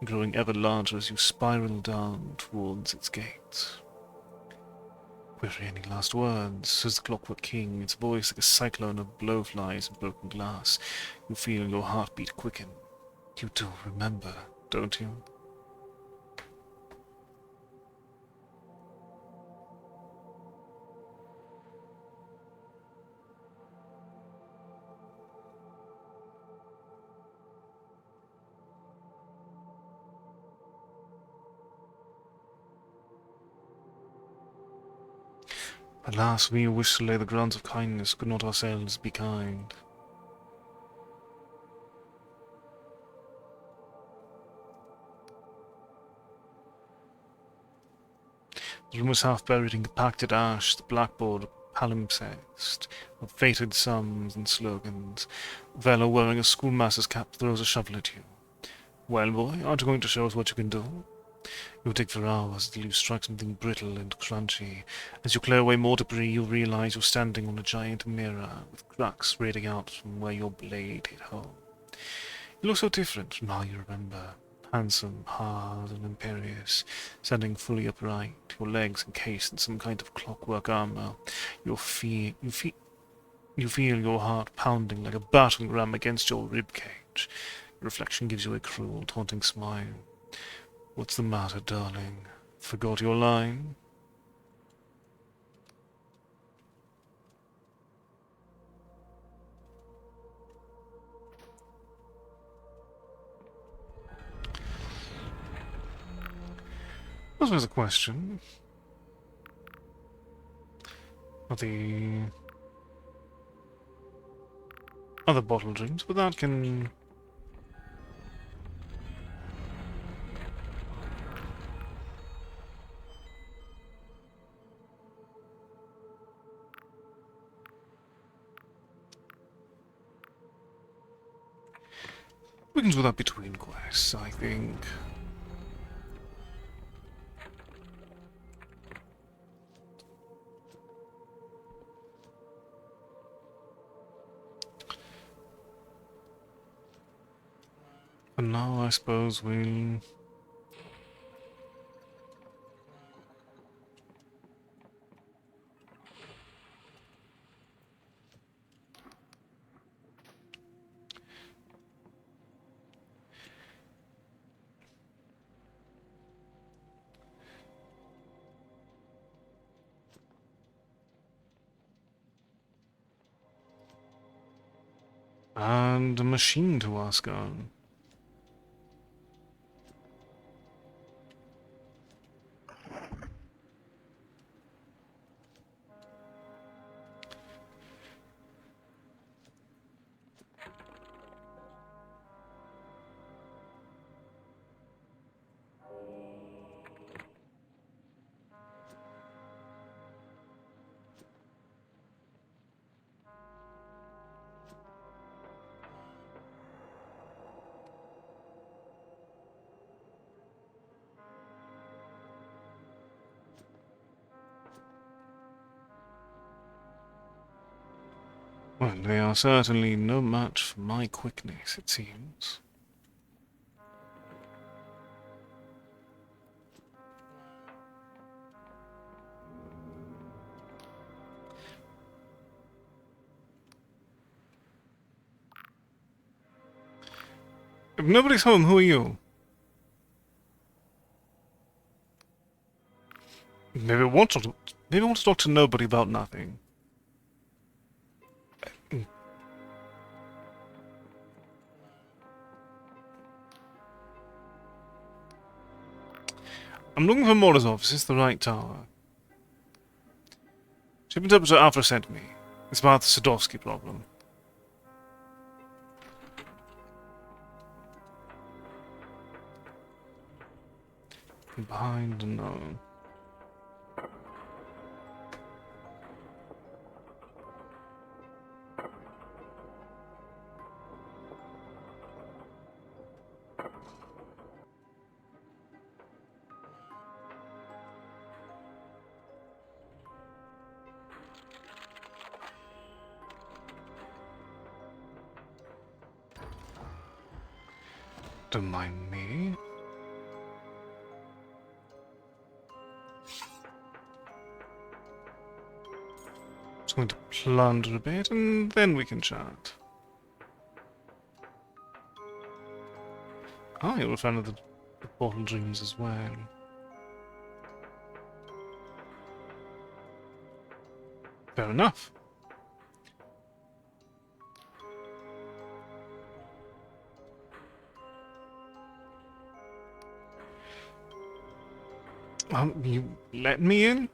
growing ever larger as you spiral down towards its gates. Query any last words, says the Clockwork King, its voice like a cyclone of blowflies and broken glass. You feel your heartbeat quicken. You do remember, don't you? Alas, we who wish to lay the grounds of kindness could not ourselves be kind. The room was half buried in compacted ash, the blackboard palimpsest of fated sums and slogans. Vela, wearing a schoolmaster's cap, throws a shovel at you. Well, boy, aren't you going to show us what you can do? You dig for hours until you strike something brittle and crunchy. As you clear away more debris, you realize you're standing on a giant mirror, with cracks radiating out from where your blade hit home. You look so different from how you remember. Handsome, hard, and imperious, standing fully upright, your legs encased in some kind of clockwork armor. You feel your heart pounding like a battering ram against your ribcage. Your reflection gives you a cruel, taunting smile. What's the matter, darling? Forgot your line? That was a question. Of the other bottle drinks, but that can... We can do that between quests, I think. For now, I suppose we'll... And a machine to ask on. Well, they are certainly no match for my quickness, it seems. If nobody's home, who are you? Maybe I want to talk to nobody about nothing. I'm looking for Morozov. Is this the right tower? Ship interpreter Alpha sent me. It's about the Sadovsky problem. Behind, no. Don't mind me. Just going to plunder a bit, and then we can chat. Ah, you're a fan of the Bottle Dreams as well. Fair enough. You let me in?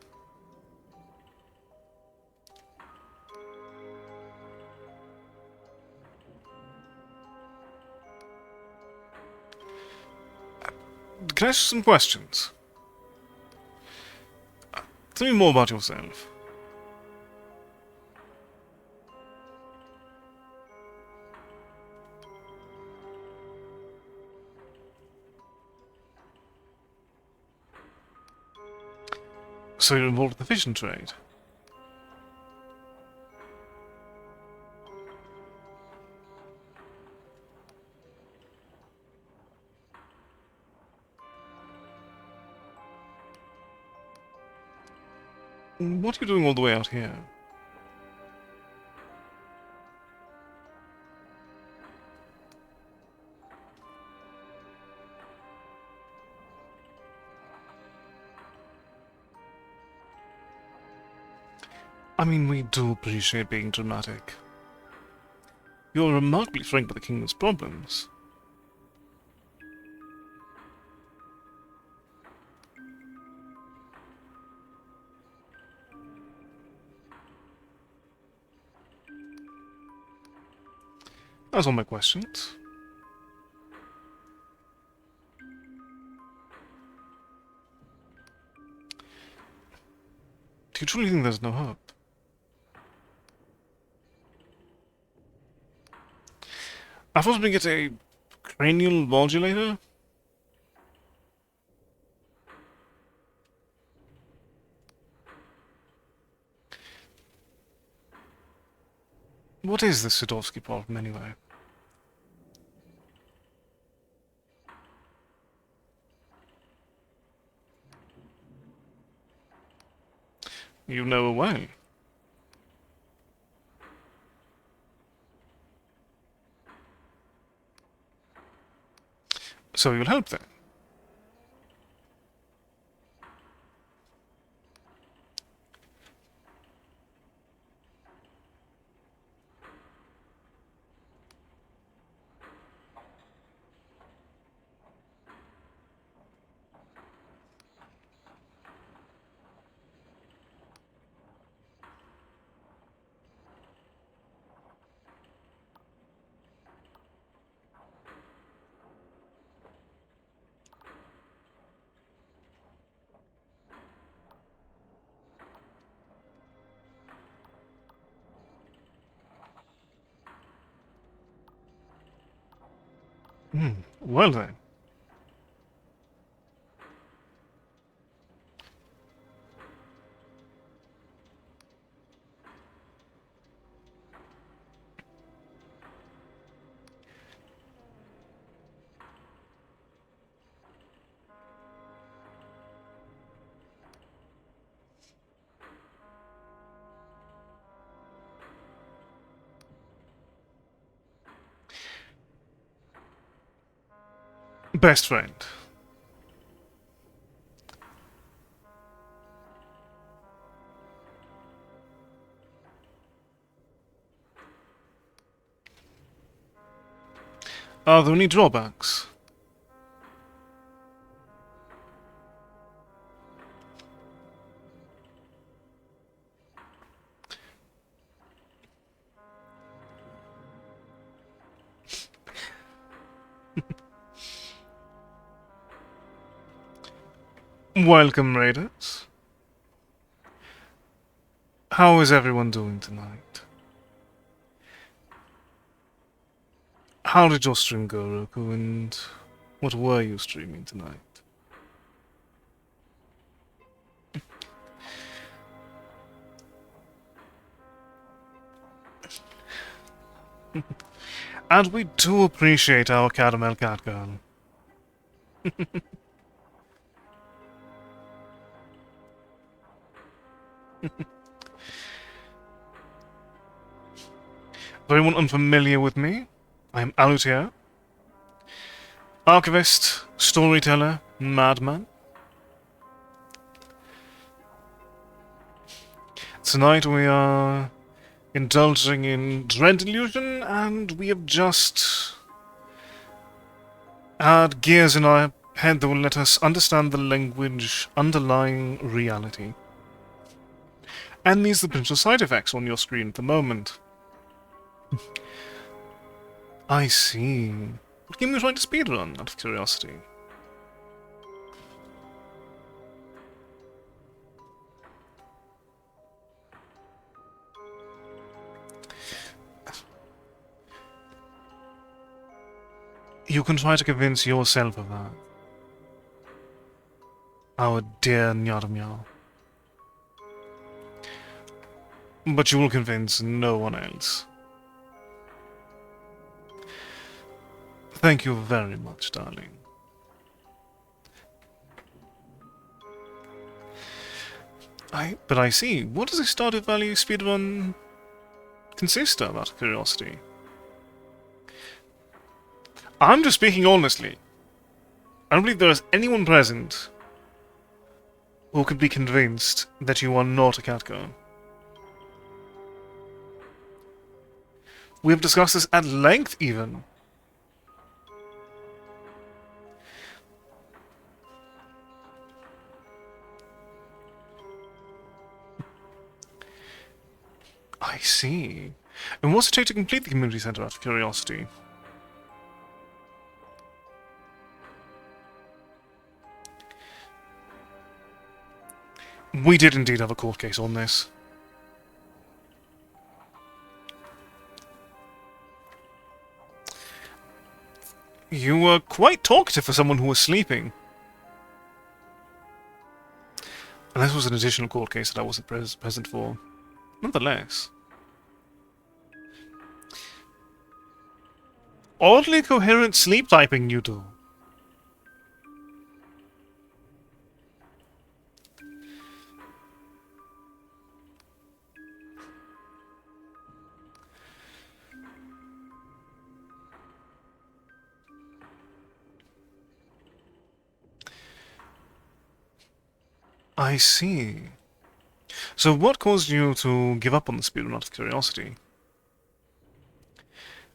Can I ask you some questions? Tell me more about yourself. So you're involved in the fishing trade? What are you doing all the way out here? I mean, we do appreciate being dramatic. You're remarkably frank with the kingdom's problems. That's all my questions. Do you truly think there's no hope? I thought we get a cranial modulator. What is the Sadovsky problem, anyway? You know a way. So you'll help then? Well then. Best friend. Are there any drawbacks? Welcome, raiders. How is everyone doing tonight? How did your stream go, Roku, and what were you streaming tonight? And we do appreciate our caramel cat girl. For anyone unfamiliar with me, I am Alutier, archivist, storyteller, madman. Tonight we are indulging in Delusion, and we have just had gears in our head that will let us understand the language underlying reality. And these are the potential side effects on your screen at the moment. I see. What game are you trying to speedrun, out of curiosity? You can try to convince yourself of that. Our dear Nyarmyar. But you will convince no one else. Thank you very much, darling. But I see. What does a Stardew Valley speedrun consist of, out of curiosity? I'm just speaking honestly. I don't believe there is anyone present who could be convinced that you are not a cat girl. We have discussed this at length, even. I see. And what's it take to complete the community center out of curiosity? We did indeed have a court case on this. You were quite talkative for someone who was sleeping. And this was an additional court case that I wasn't present for. Nonetheless. Oddly coherent sleep typing you do. I see. So what caused you to give up on the speedrun out of curiosity?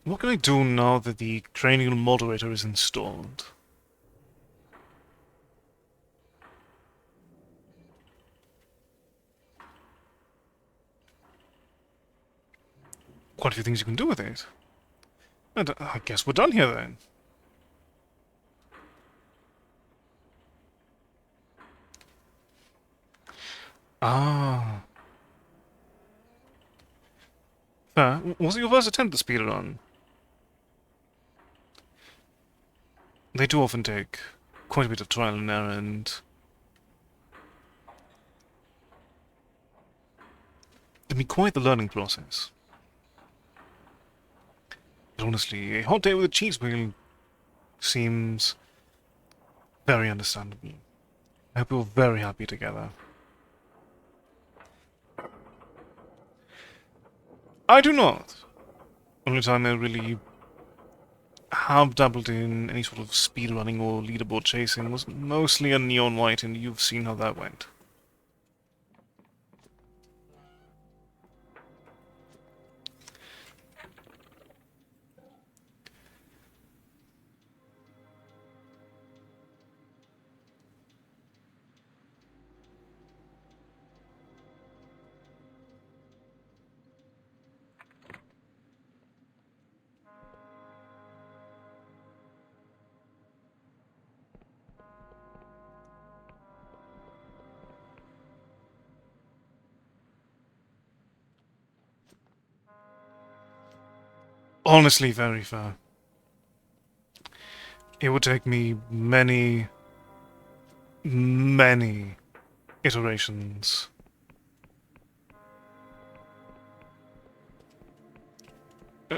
What can I do now that the cranial moderator is installed? Quite a few things you can do with it. And I guess we're done here then. Ah. Fair. Was it your first attempt at speedrun? They do often take quite a bit of trial and error and... I mean, quite the learning process. But honestly, a hot day with a cheese wheel seems very understandable. I hope you're very happy together. I do not. Only time I really have dabbled in any sort of speedrunning or leaderboard chasing was mostly a Neon White, and you've seen how that went. Honestly, very fair. It would take me many, many iterations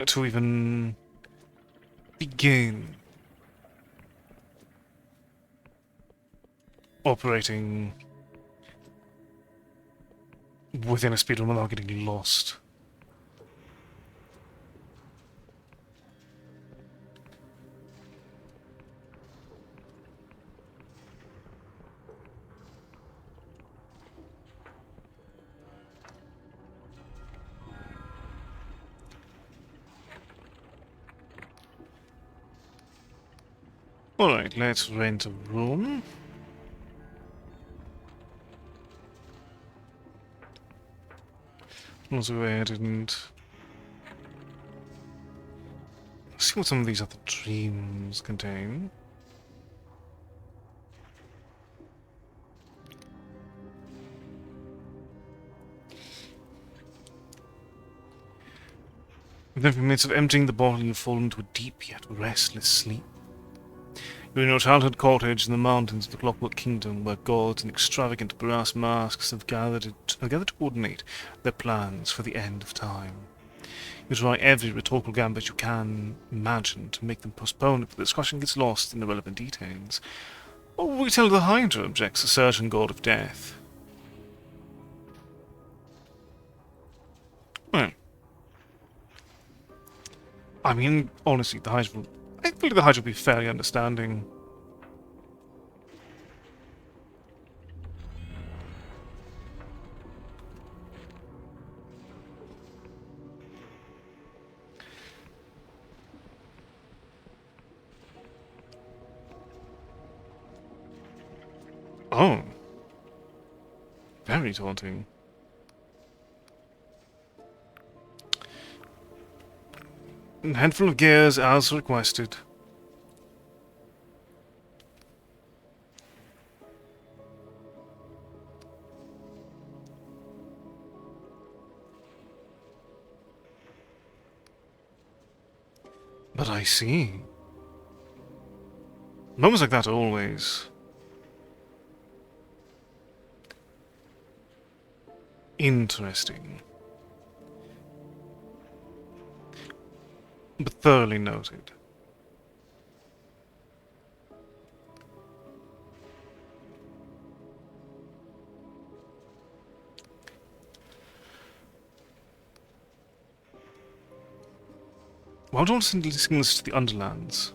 to even begin operating within a speedrun without getting lost. Alright, let's rent a room. Let's go ahead and see what some of these other dreams contain. Within a few minutes of emptying the bottle, you fall into a deep yet restless sleep. You're in your childhood cottage in the mountains of the Clockwork Kingdom, where gods in extravagant brass masks have gathered to coordinate their plans for the end of time. You try every rhetorical gambit you can imagine to make them postpone it, but the discussion gets lost in irrelevant details. Or we tell the Hydra objects a certain god of death. Well, I mean, honestly, I believe the Hydra will be fairly understanding. very taunting. A handful of gears as requested. But I see. Moments like that are always interesting. But thoroughly noted. Why don't I sing this to the Underlands?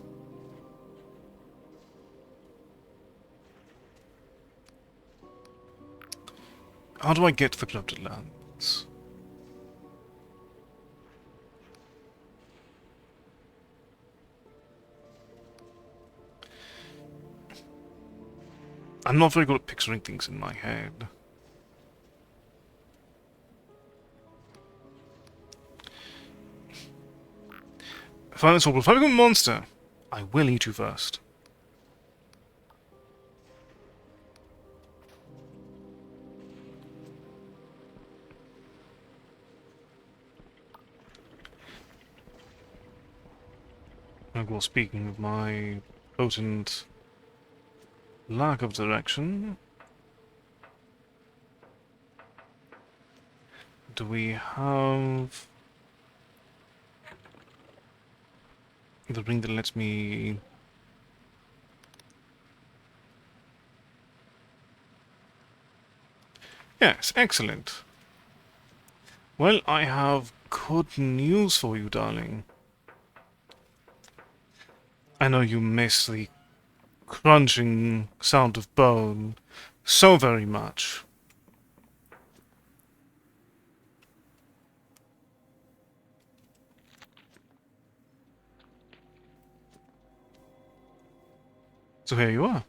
How do I get to the Corrupted Lands? I'm not very good at picturing things in my head. Find this horrible. If I become a monster, I will eat you first. Well, speaking of my potent lack of direction, do we have the ring that lets me... Yes, excellent. Well, I have good news for you, darling. I know you miss the crunching sound of bone so very much. So here you are.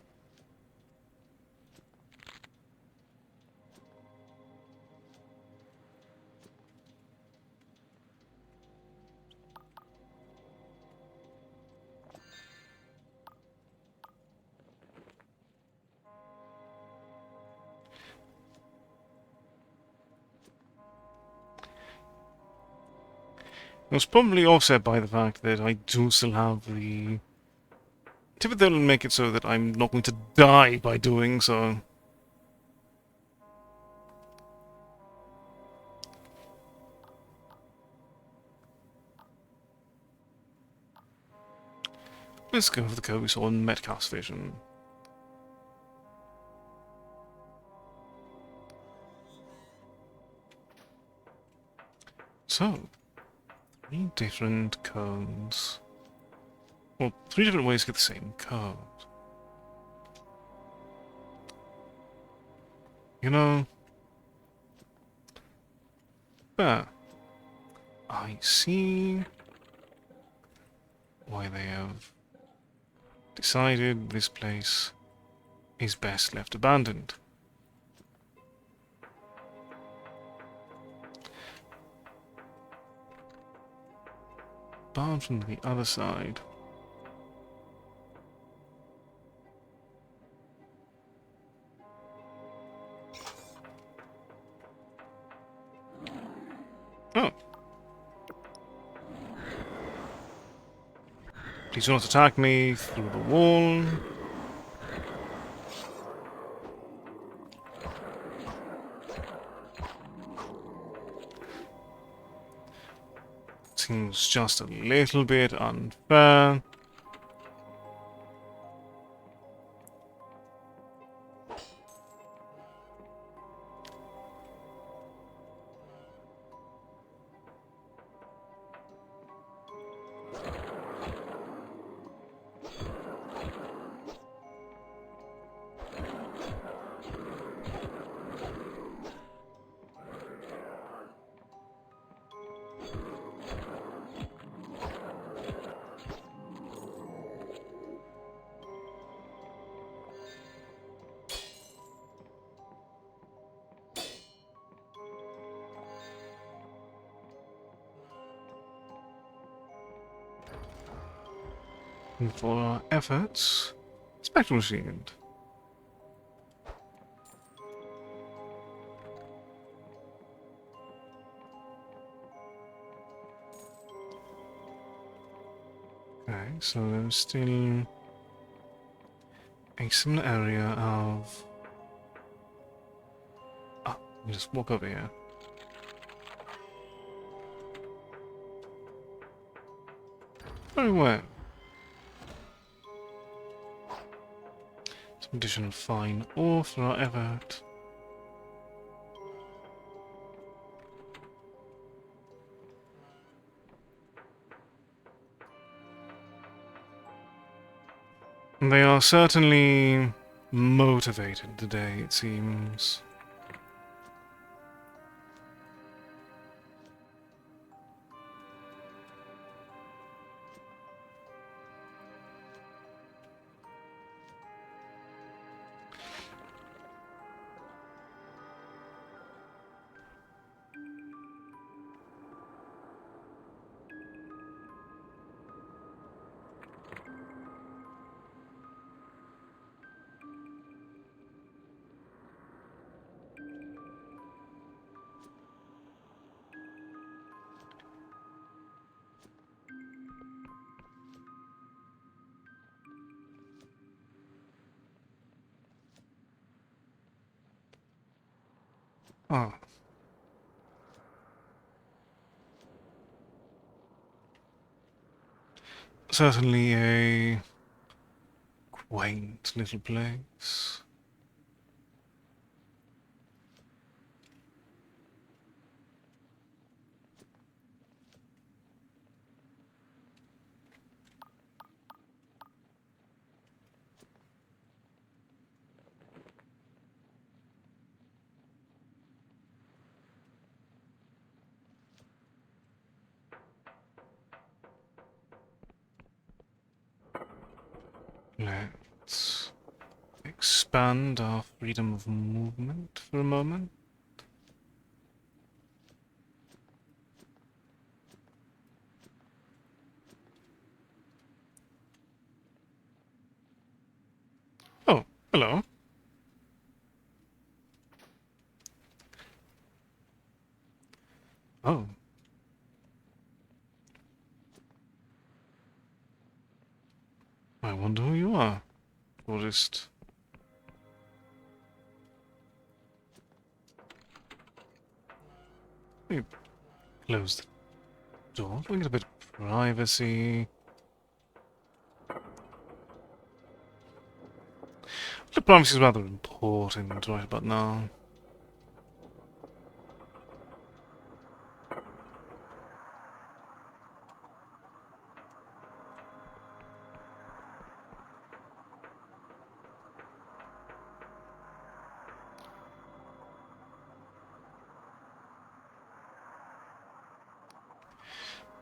It was probably offset by the fact that I do still have the... Typically they'll make it so that I'm not going to die by doing so. Let's go for the code we saw in Metcalf's vision. So, 3 different codes. Well, 3 different ways to get the same code. You know... There. I see why they have decided this place is best left abandoned. Barred from the other side. Oh. Please do not attack me through the wall. Seems just a little bit unfair. And for our efforts, spectral shield. Okay, so there's still a similar area of... Ah, you just walk over here. Very well. Some additional fine ore for our effort. They are certainly motivated today, it seems. Ah. Certainly a quaint little place. Let's expand our freedom of movement for a moment. Oh, hello. Oh. I wonder who you are. Tourist. We close the door. We get a bit of privacy. The privacy is rather important right about now.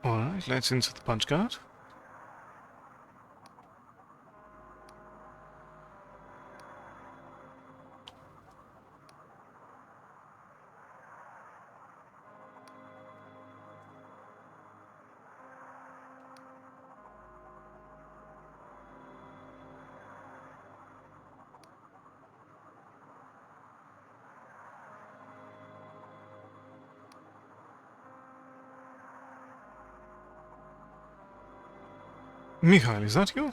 Alright, let's insert the punch card. Mikhail, is that you?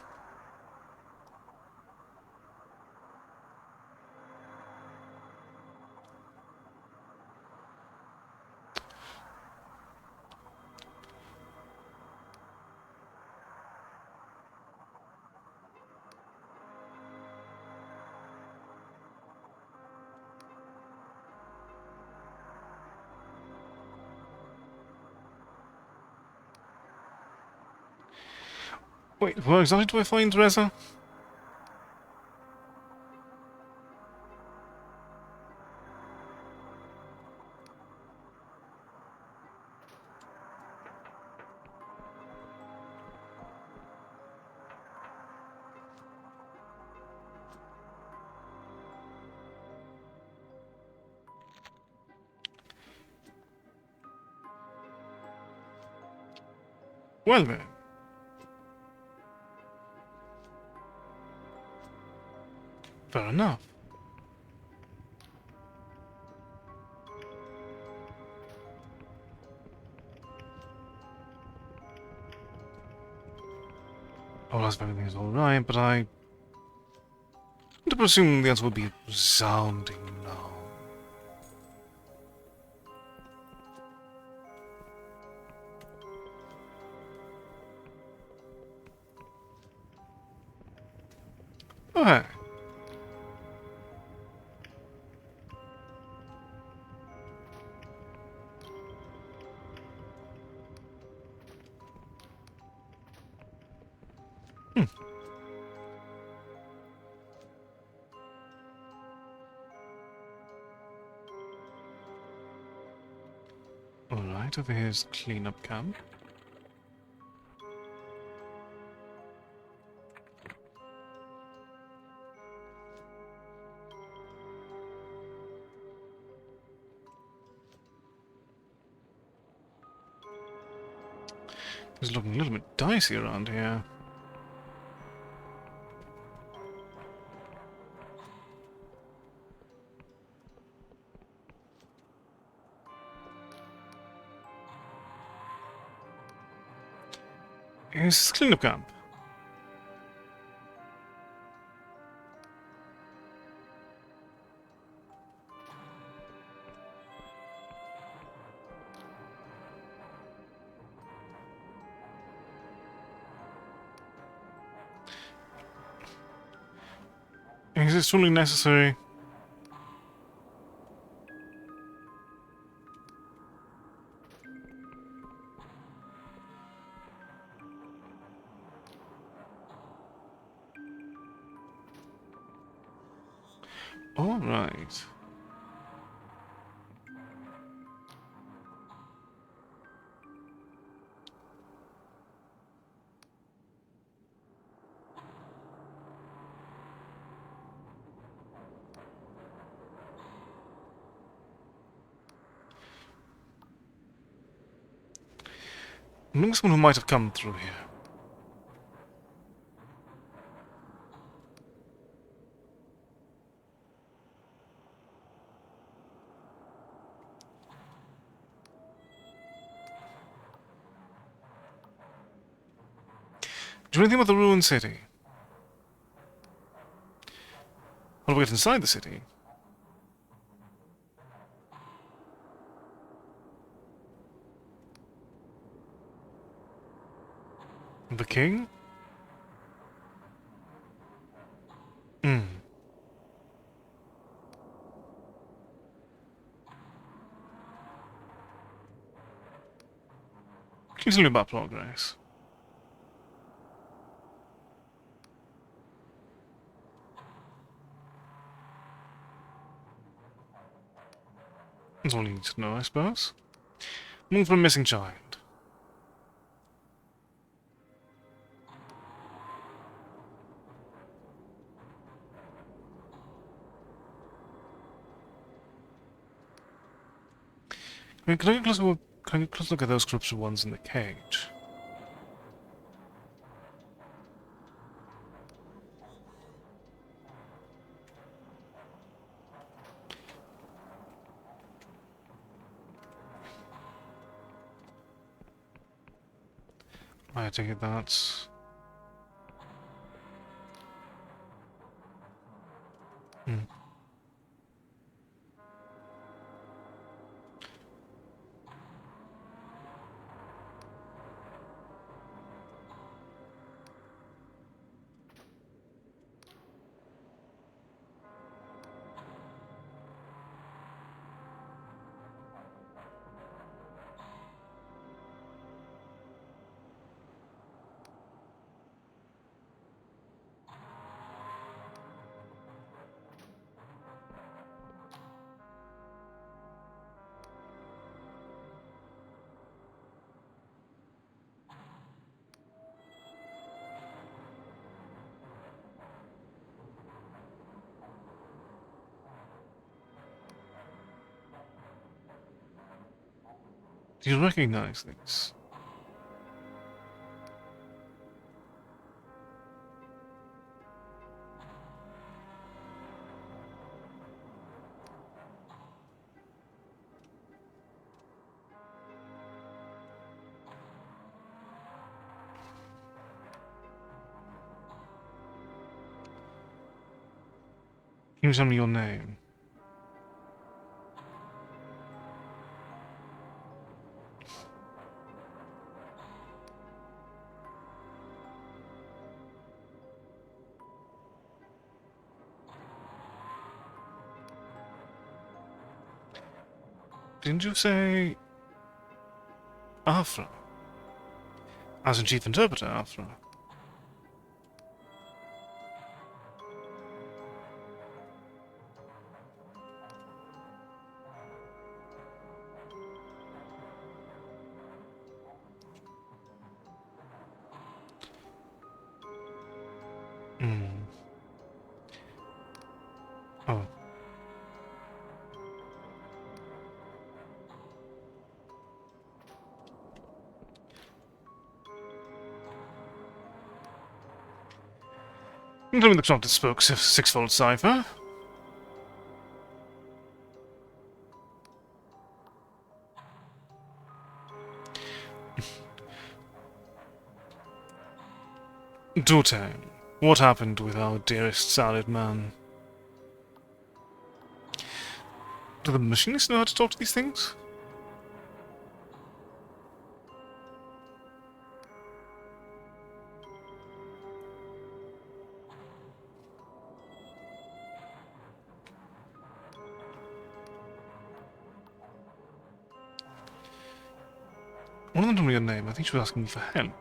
Wait, where exactly do I find Reza? Well then. Fair enough. I'll ask if everything's alright, but I want to presume the answer will be a resounding no. Okay. Alright, over here's the cleanup camp. It's looking a little bit dicey around here. Here's this cleanup camp. Is this truly necessary? Alright. I'm looking for someone who might have come through here. Do you know anything about the ruined city? How do we get inside the city? The king? Hmm. Can you tell me about progress? That's all you need to know, I suppose. I'm looking for a missing child. Can I get a close look at those corrupted ones in the cage? I take it that's... Hmm. Do you recognize these? Can you tell me your name? Didn't you say Afra? As in Chief Interpreter Afra? Hmm. Oh. Tell me the clock that spoke sixfold cipher. Do tell. What happened with our dearest salad man? Do the machinists know how to talk to these things? One of them told me her name. I think she was asking me for help.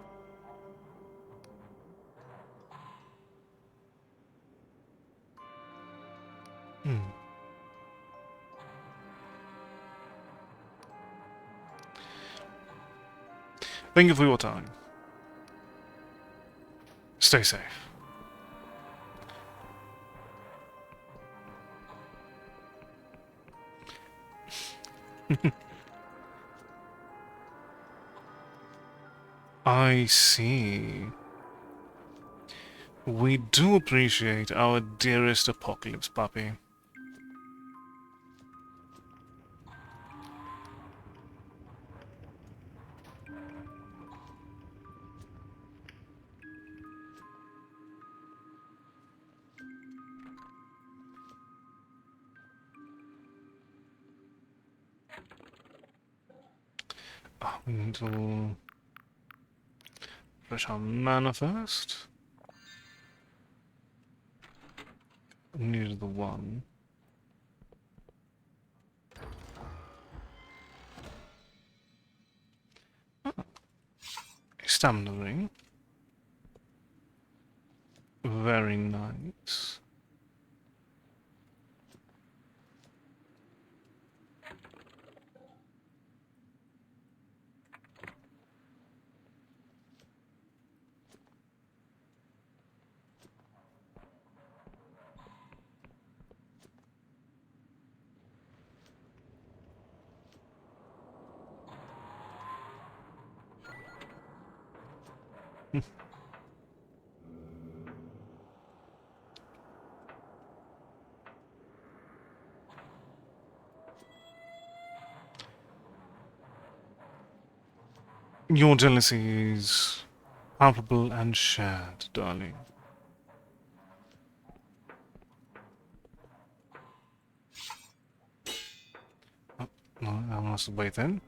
Hmm. Thank you for your time. Stay safe. I see. We do appreciate our dearest apocalypse puppy. We need to refresh our mana first. We needed the one. A stamina ring. Very nice. Your jealousy is palpable and shared, darling. Oh, no, I must wait then.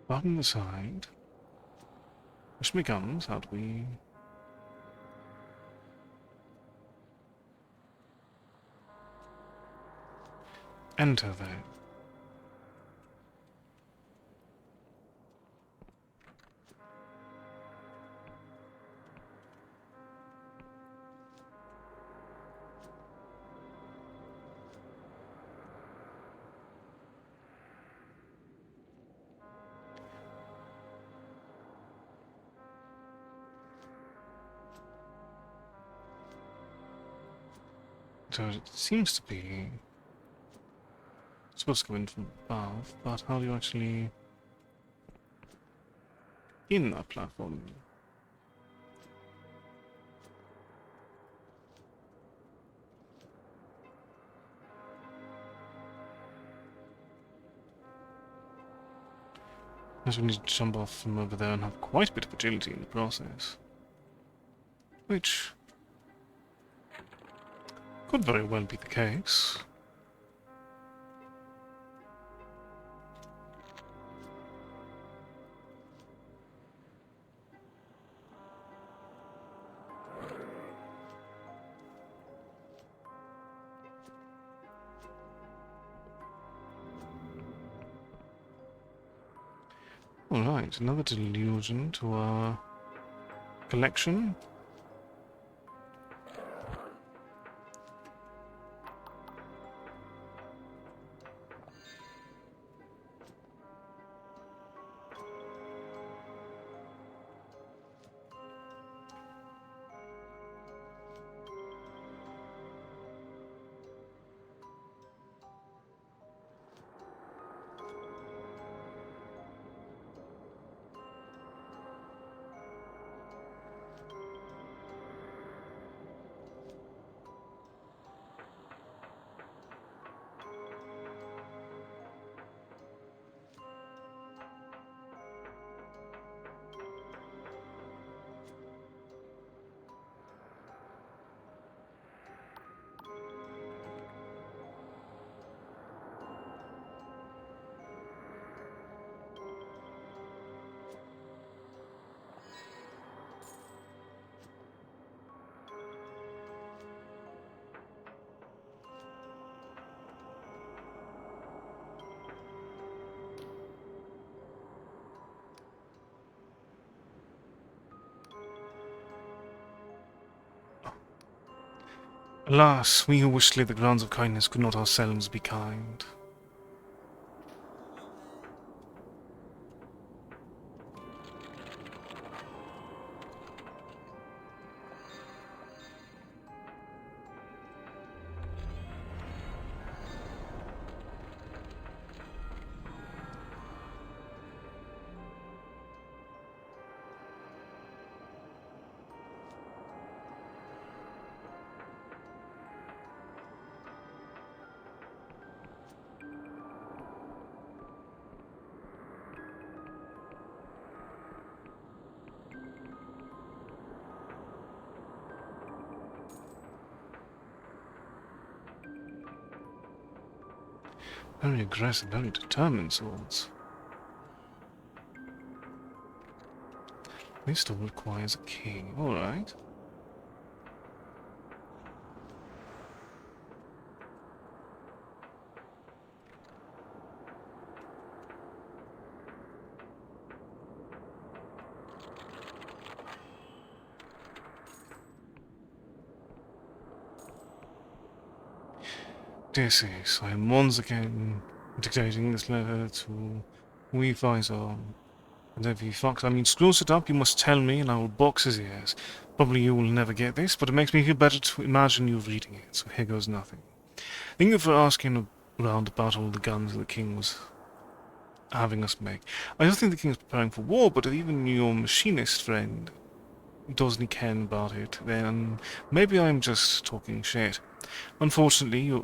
Button aside. Question becomes, how do we enter there? So it seems to be supposed to come in from above, but how do you actually in that platform? Unless we need to jump off from over there and have quite a bit of agility in the process. Which could very well be the case. Alright, another delusion to our collection. Alas, we who wish to lay the grounds of kindness could not ourselves be kind. Very aggressive, very determined swords. This still requires a key. Alright. This is, I am once again dictating this letter to we Visor. And if he fucks, I mean, screws it up, you must tell me and I will box his ears. Probably you will never get this, but it makes me feel better to imagine you reading it, so here goes nothing. Thank you for asking around about all the guns the king was having us make. I don't think the king is preparing for war, but if even your machinist friend doesn't care about it, then maybe I'm just talking shit. Unfortunately,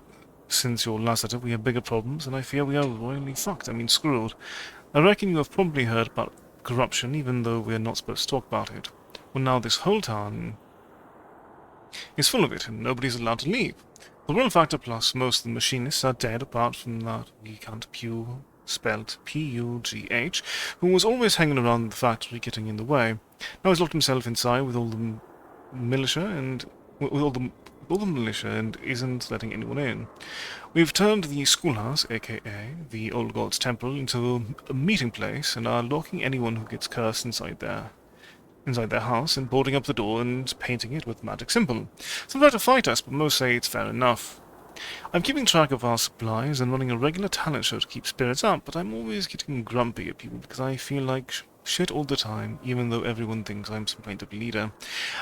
since your last letter, we have bigger problems, and I fear we are royally fucked. I mean, screwed. I reckon you have probably heard about corruption, even though we are not supposed to talk about it. Well, now this whole town is full of it, and nobody's allowed to leave. The real factor plus most of the machinists are dead, apart from that geekant Pew, spelled P-U-G-H, who was always hanging around the factory getting in the way. Now he's locked himself inside with all the militia and isn't letting anyone in. We've turned the schoolhouse, aka the Old God's Temple, into a meeting place and are locking anyone who gets cursed inside their house and boarding up the door and painting it with a magic symbol. Some try to fight us, but most say it's fair enough. I'm keeping track of our supplies and running a regular talent show to keep spirits up, but I'm always getting grumpy at people because I feel like shit all the time, even though everyone thinks I'm some kind of leader.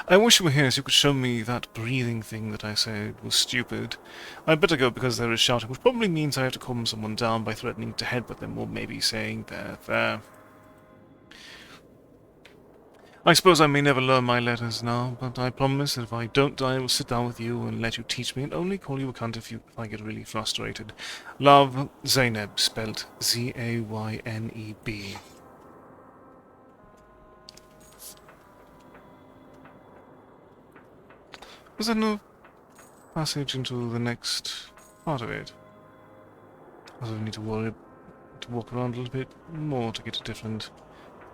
I wish you were here so you could show me that breathing thing that I said was stupid. I'd better go because there is shouting, which probably means I have to calm someone down by threatening to headbutt them, or maybe saying there. I suppose I may never learn my letters now, but I promise that if I don't die, I will sit down with you and let you teach me, and only call you a cunt if I get really frustrated. Love, Zayneb, spelled Z-A-Y-N-E-B. Was there no passage into the next part of it? I need to walk around a little bit more to get a different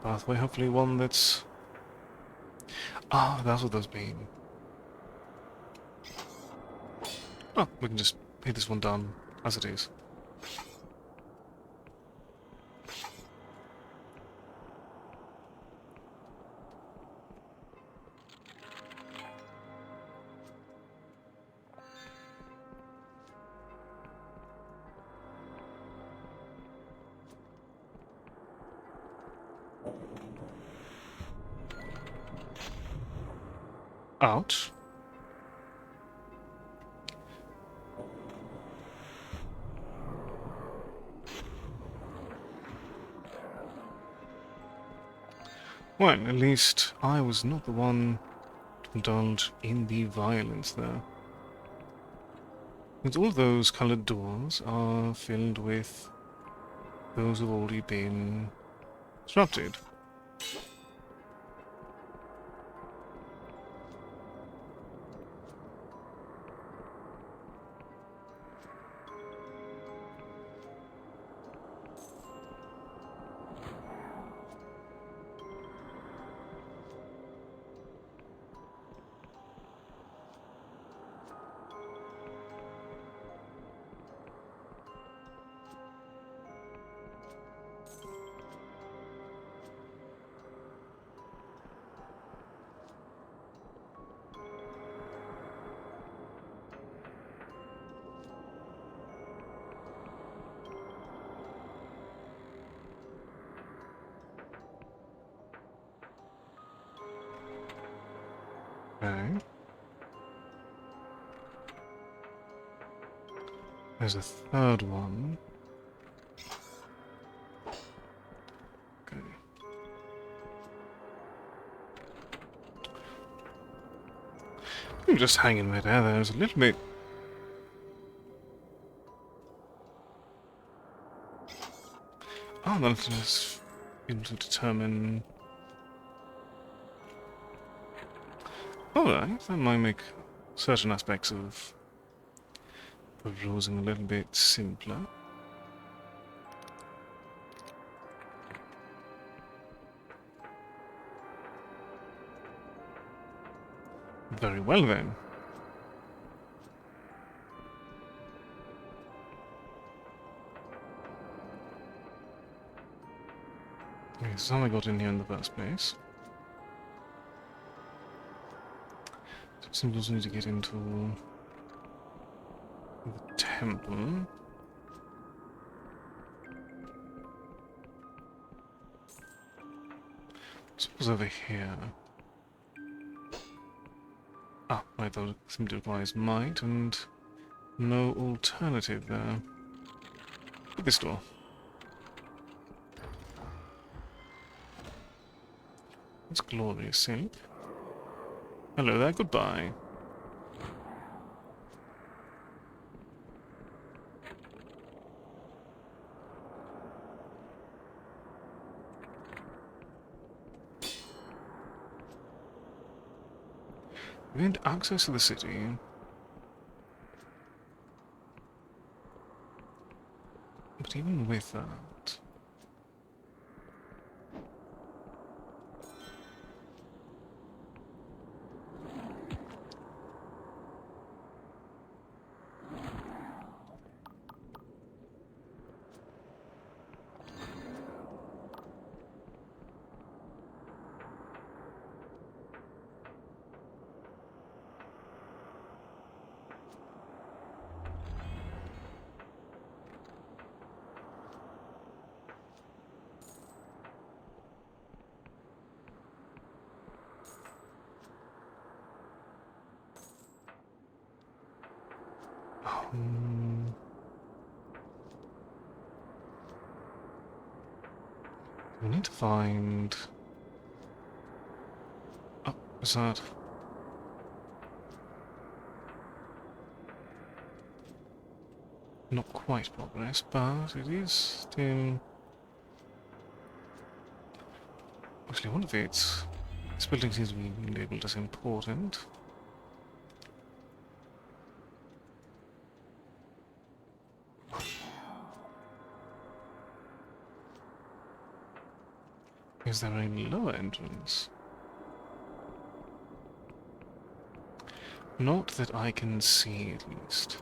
pathway, hopefully one that's... Ah, that's what those mean. Oh, we can just hit this one down as it is. Out. Well, at least I was not the one to indulge in the violence there. Because all those coloured doors are filled with those who have already been disrupted. Okay. There's a third one. Okay. I'm just hanging right there. There's a little bit... Oh, that's just able to determine... Alright, that might make certain aspects of perusing a little bit simpler. Very well then. Okay, so how I got in here in the first place. Simply also need to get into the temple. Suppose over here. Ah, right, that simply requires might and no alternative there. At this door. That's glorious silk. Hello there, goodbye. We gained access to the city. But even with that... We need to find... Oh, is that... Not quite progress, but it is still... Actually, one of its... This building seems to be labelled as important. Is there a lower entrance? Not that I can see, at least.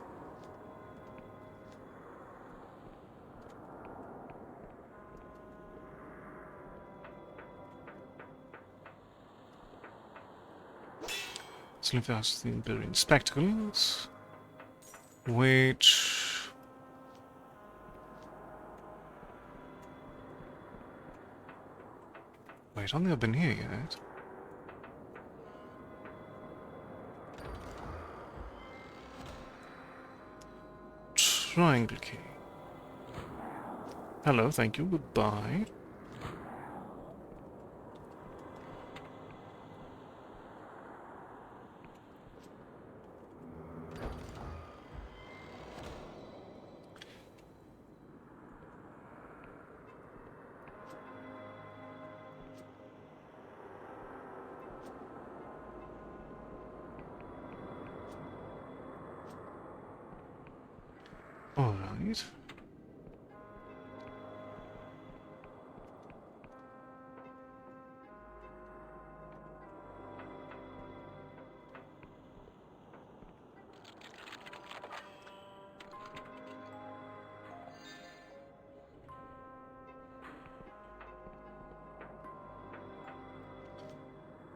Sleep has the Imperial Spectacles, which... Wait, I don't think I've been here yet. Triangle key. Hello, thank you, goodbye. Alright.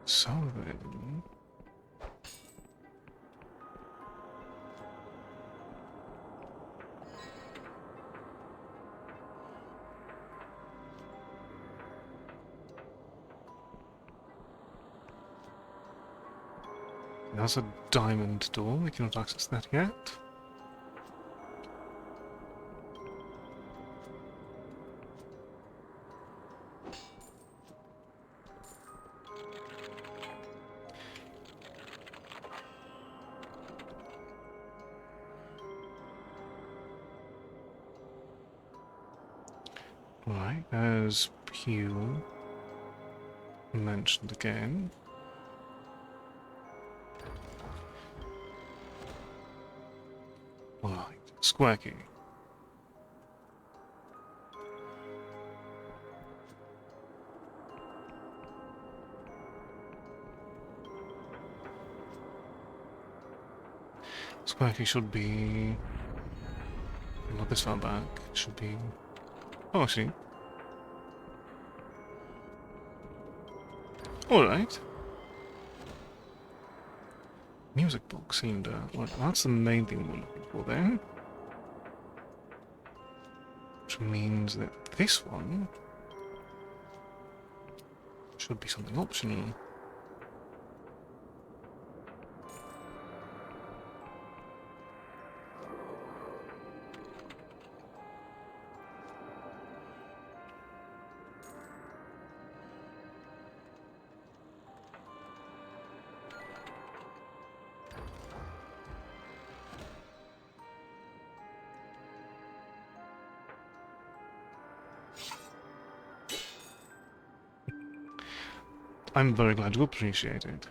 So then... That's a diamond door, we cannot access that yet. Right, as Pew mentioned again. Right, square key. Square key should be... Not this far back, it should be... Oh, actually. Alright. Music box seemed... well, that's the main thing we're looking for then. Which means that this one should be something optional. I'm very glad you appreciate it.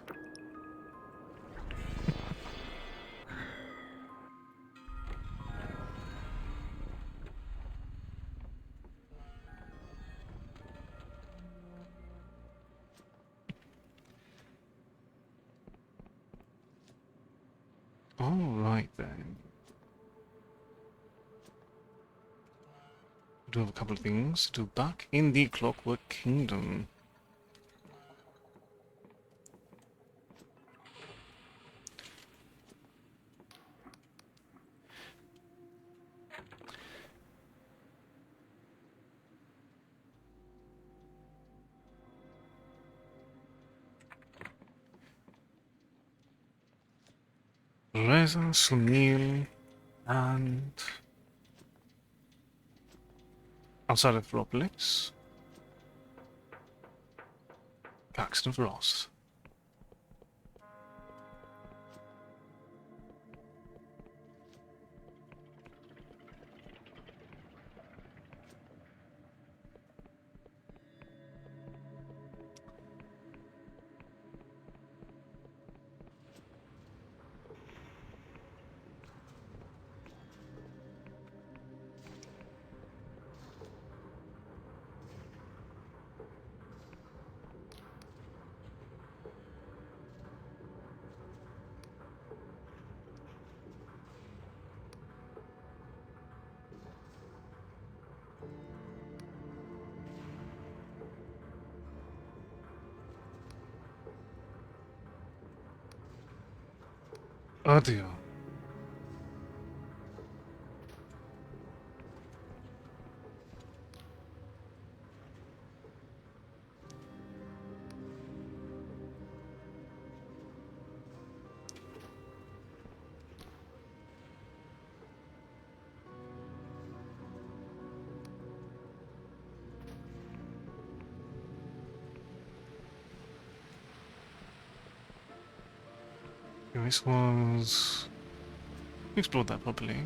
Alright then. We do have a couple of things to do back in the Clockwork Kingdom. Reza, Sunil, and outside of Ropolis. Caxton Frost. Oh dear. This was... We explored that properly.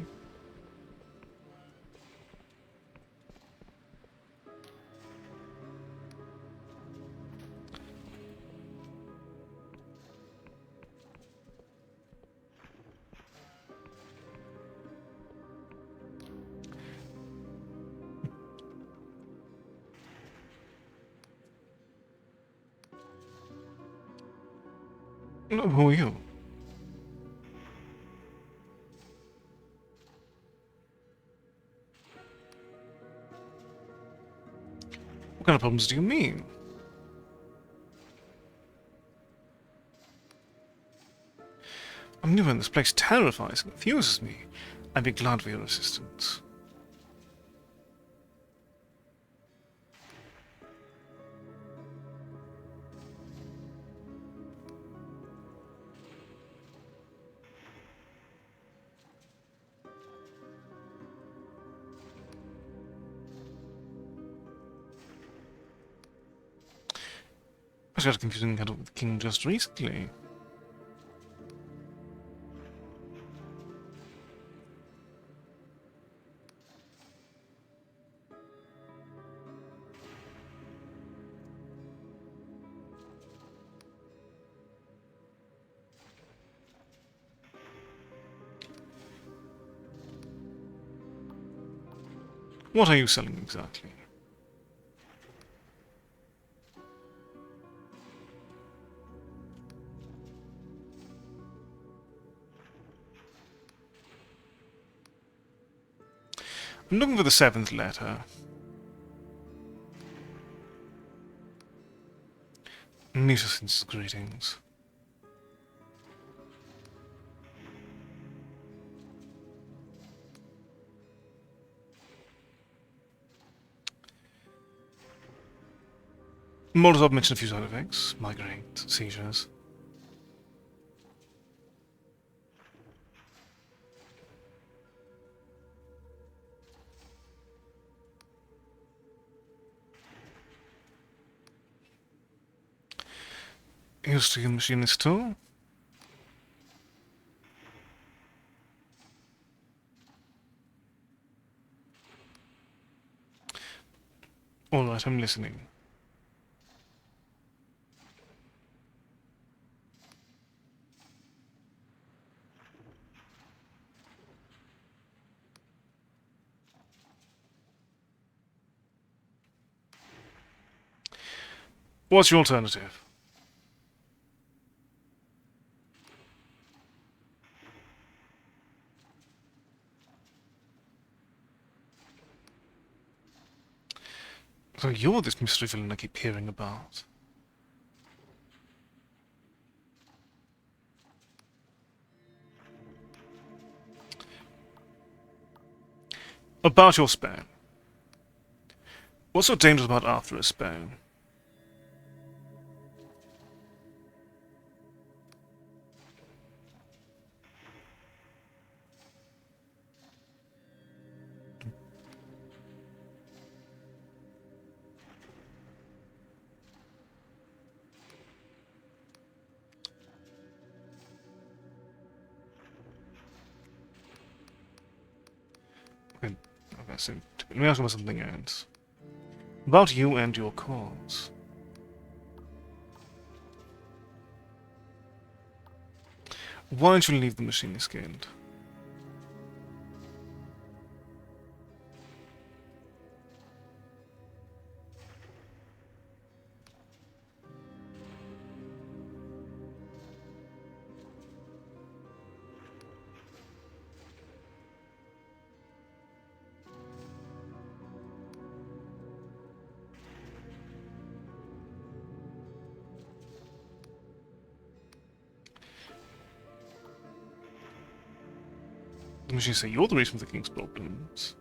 No, who are you? What kind of problems do you mean? I'm new and this place terrifies and confuses me. I'd be glad for your assistance. I got a confusing encounter with the king just recently. What are you selling exactly? I'm looking for the 7th letter. Musicians' greetings. Molotov mentioned a few side effects. Migraine, seizures. Used to your machinist too? Alright, I'm listening. What's your alternative? So you're this mystery villain I keep hearing about. About your spell. What's so dangerous about after a spell? interesting. Let me ask you about something else. About you and your cause. Why don't you leave the Machinist Guild? The Machinists say you're the reason for the King's problems.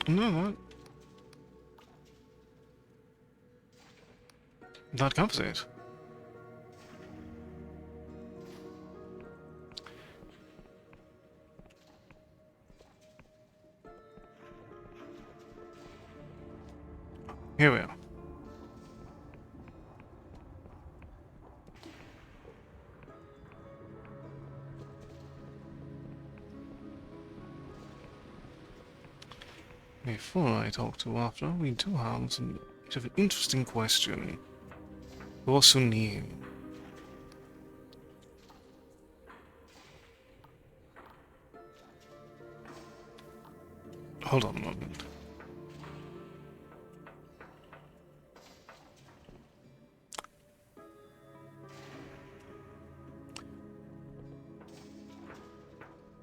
No, that covers it. Here we are. Before I talk to After, we do have some bit of an interesting question. Who Sunil? Hold on a moment.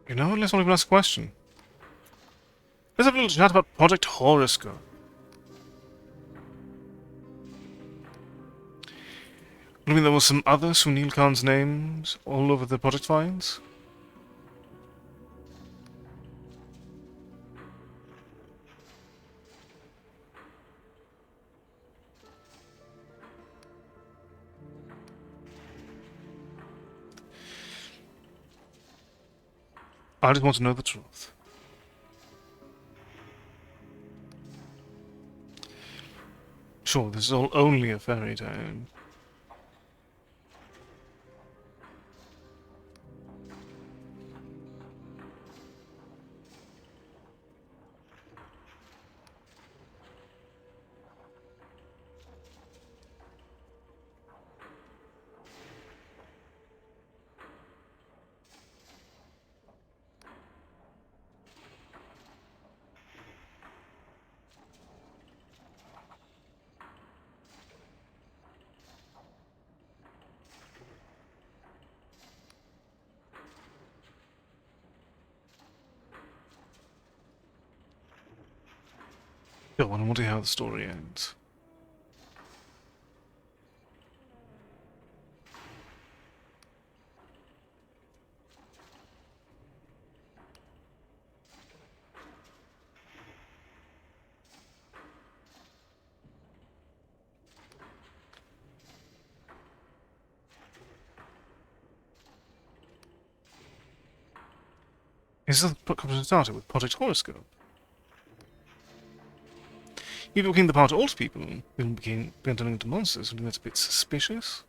You know what? Let's not even ask a question. Let's have a little chat about Project Horoscope. I mean, there were some other Sunil Khan's names all over the project files. I just want to know the truth. Sure, this is all only a fairy tale. Go on, I want to hear how the story ends. Is this the conversation started with Project Horoscope? You became the power to alter people, who began turning into monsters, something that's a bit suspicious.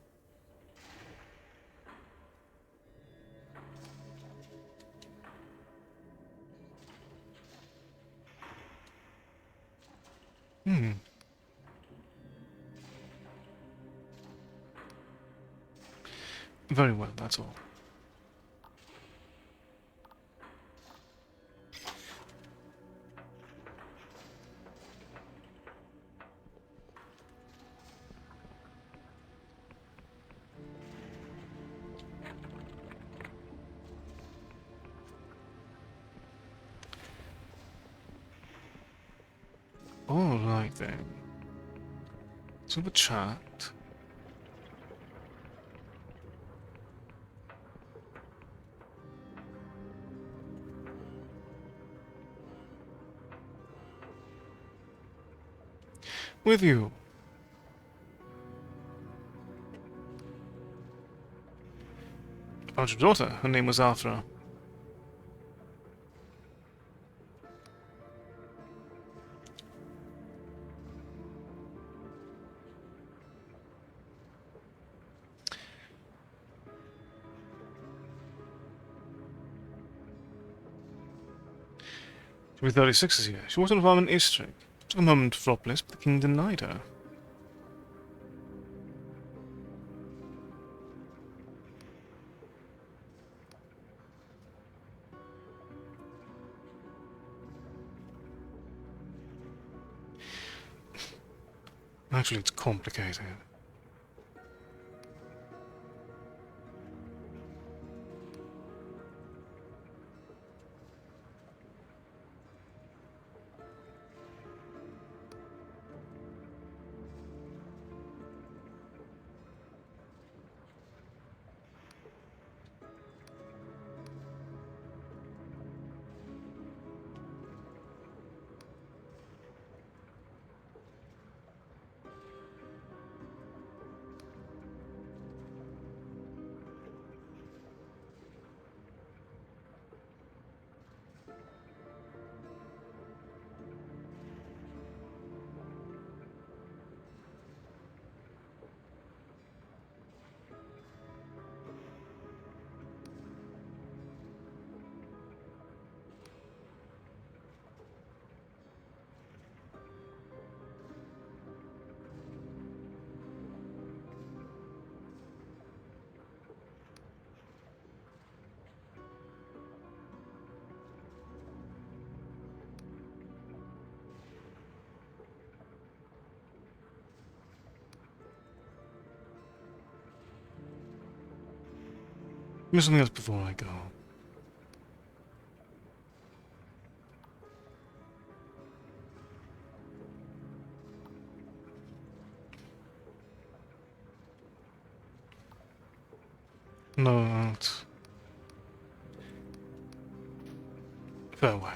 Hmm. Very well, that's all. Alright then. So the chat. With you. Found your daughter. Her name was Afra. She was 36 this year. She wasn't involved in history. Took a moment for bliss, but the king denied her. Actually, it's complicated. Give me something else before I go. No, not. Farewell.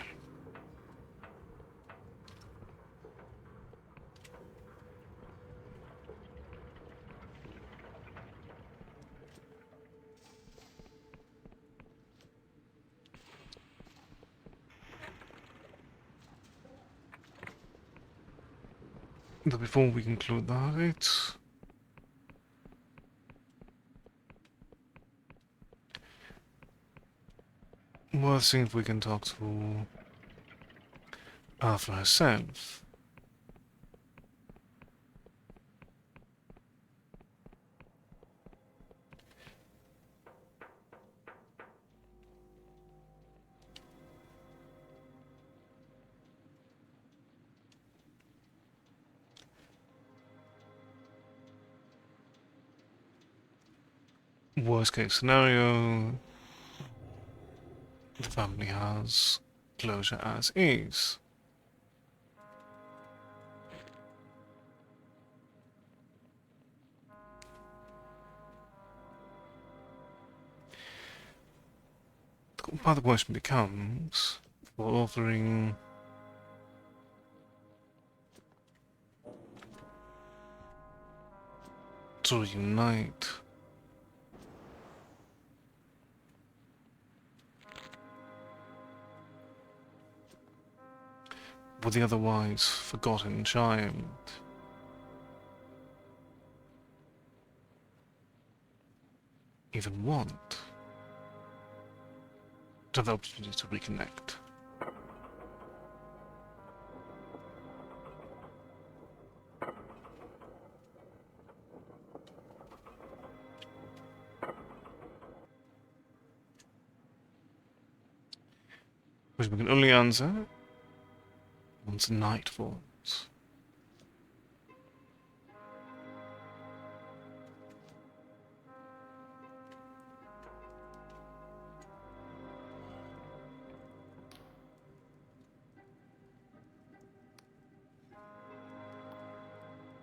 But before we conclude that, we'll see if we can talk to Afra herself. Worst case scenario, the family has closure as is. Part of the question becomes, for offering to reunite, with the otherwise forgotten child, even want to have the opportunity to reconnect. Which we can only answer once night falls.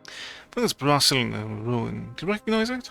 I think it's Brazil ruin. Do you recognize it?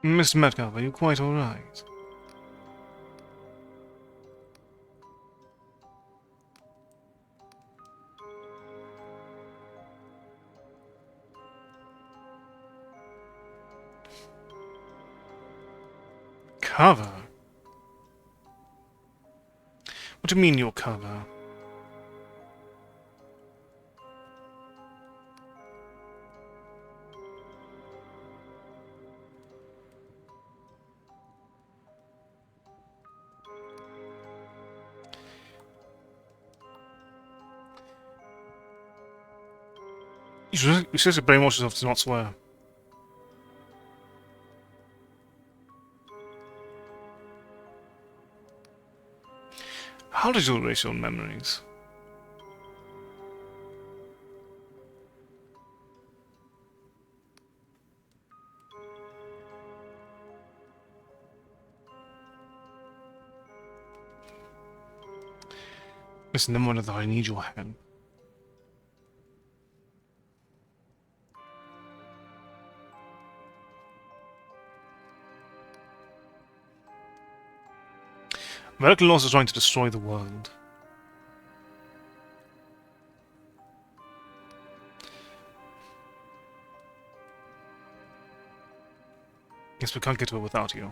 Mr. Metcalf, are you quite alright? Cover? What do you mean your cover? You seriously brainwash yourself to not swear. How did you erase your memories? Listen, no wonder that I need your help. American laws are trying to destroy the world. Guess we can't get to it without you.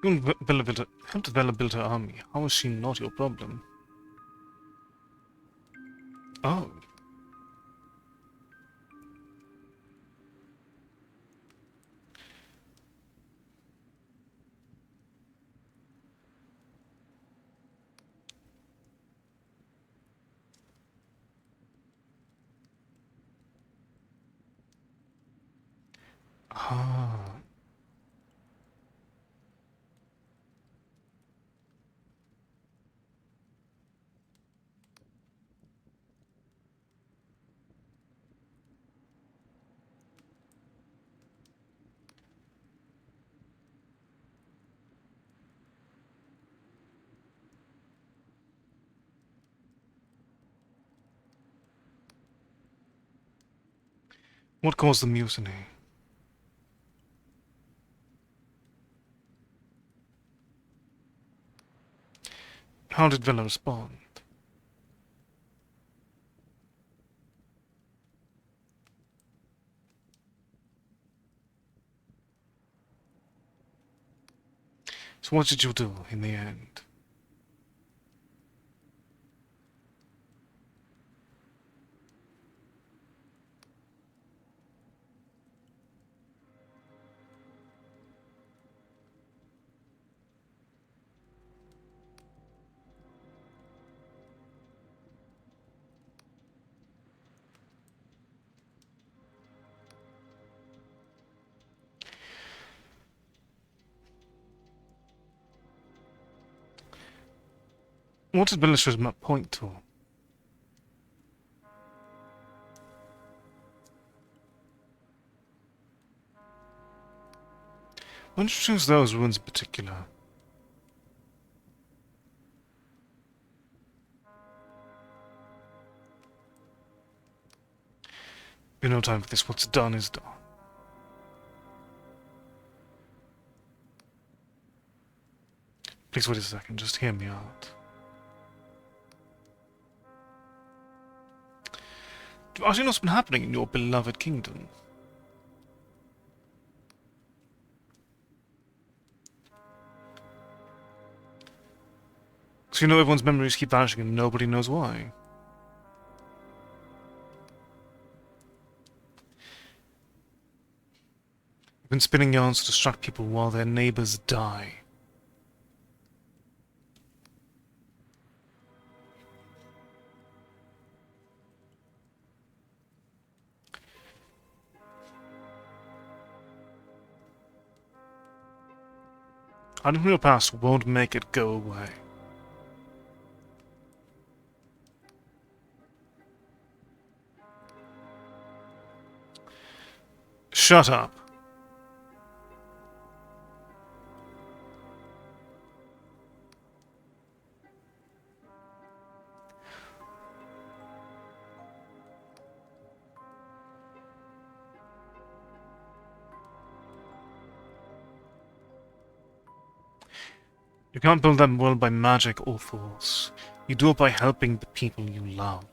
You helped Bella build her army. How is she not your problem? Oh. Ah. What caused the mutiny? How did Villa respond? So what did you do in the end? What did Belisha's map point to? Why did you choose those ruins in particular? We have no time for this. What's done is done. Please wait a second. Just hear me out. Do you actually know what's been happening in your beloved kingdom? So you know everyone's memories keep vanishing and nobody knows why. You've been spinning yarns to distract people while their neighbors die. Hiding from your past won't make it go away. Shut up. You can't build that world by magic or force. You do it by helping the people you love.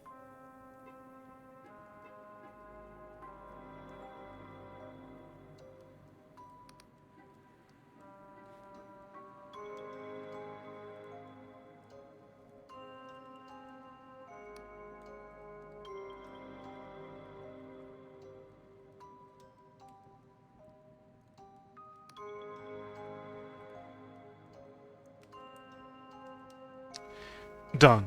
Done.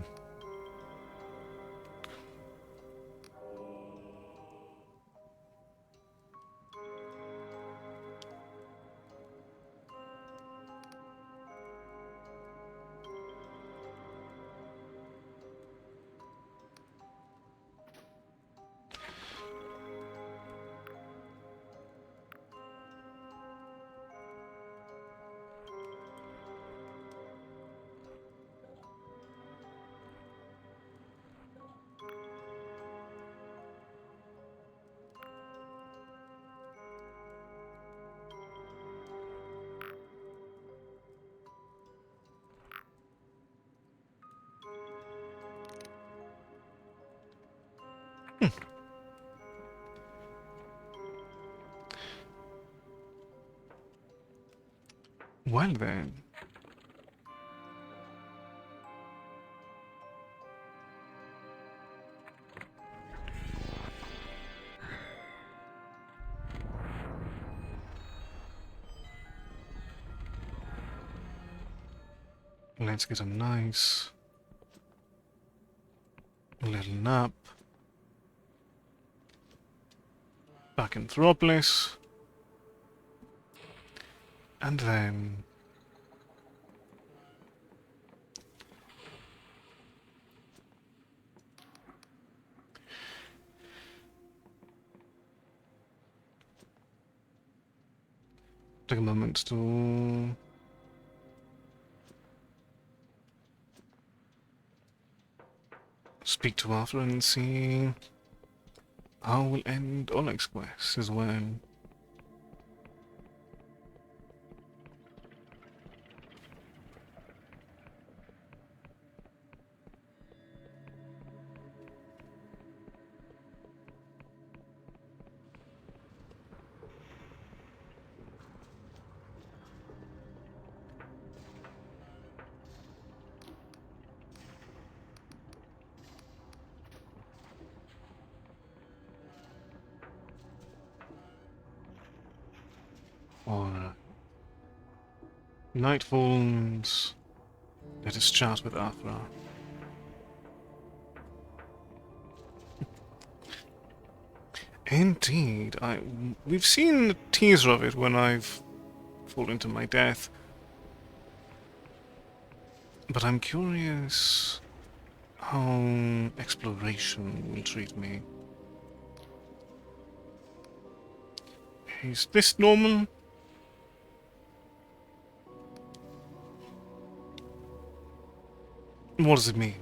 Well then. Let's get a nice little nap. Back in Thropolis. And then... take a moment to... speak to Arthur and see how we'll end Oleg's quest as well. Or night falls. Let us chat with Arthur. Indeed, we've seen a teaser of it when I've fallen to my death. But I'm curious how exploration will treat me. Is this normal? What does it mean?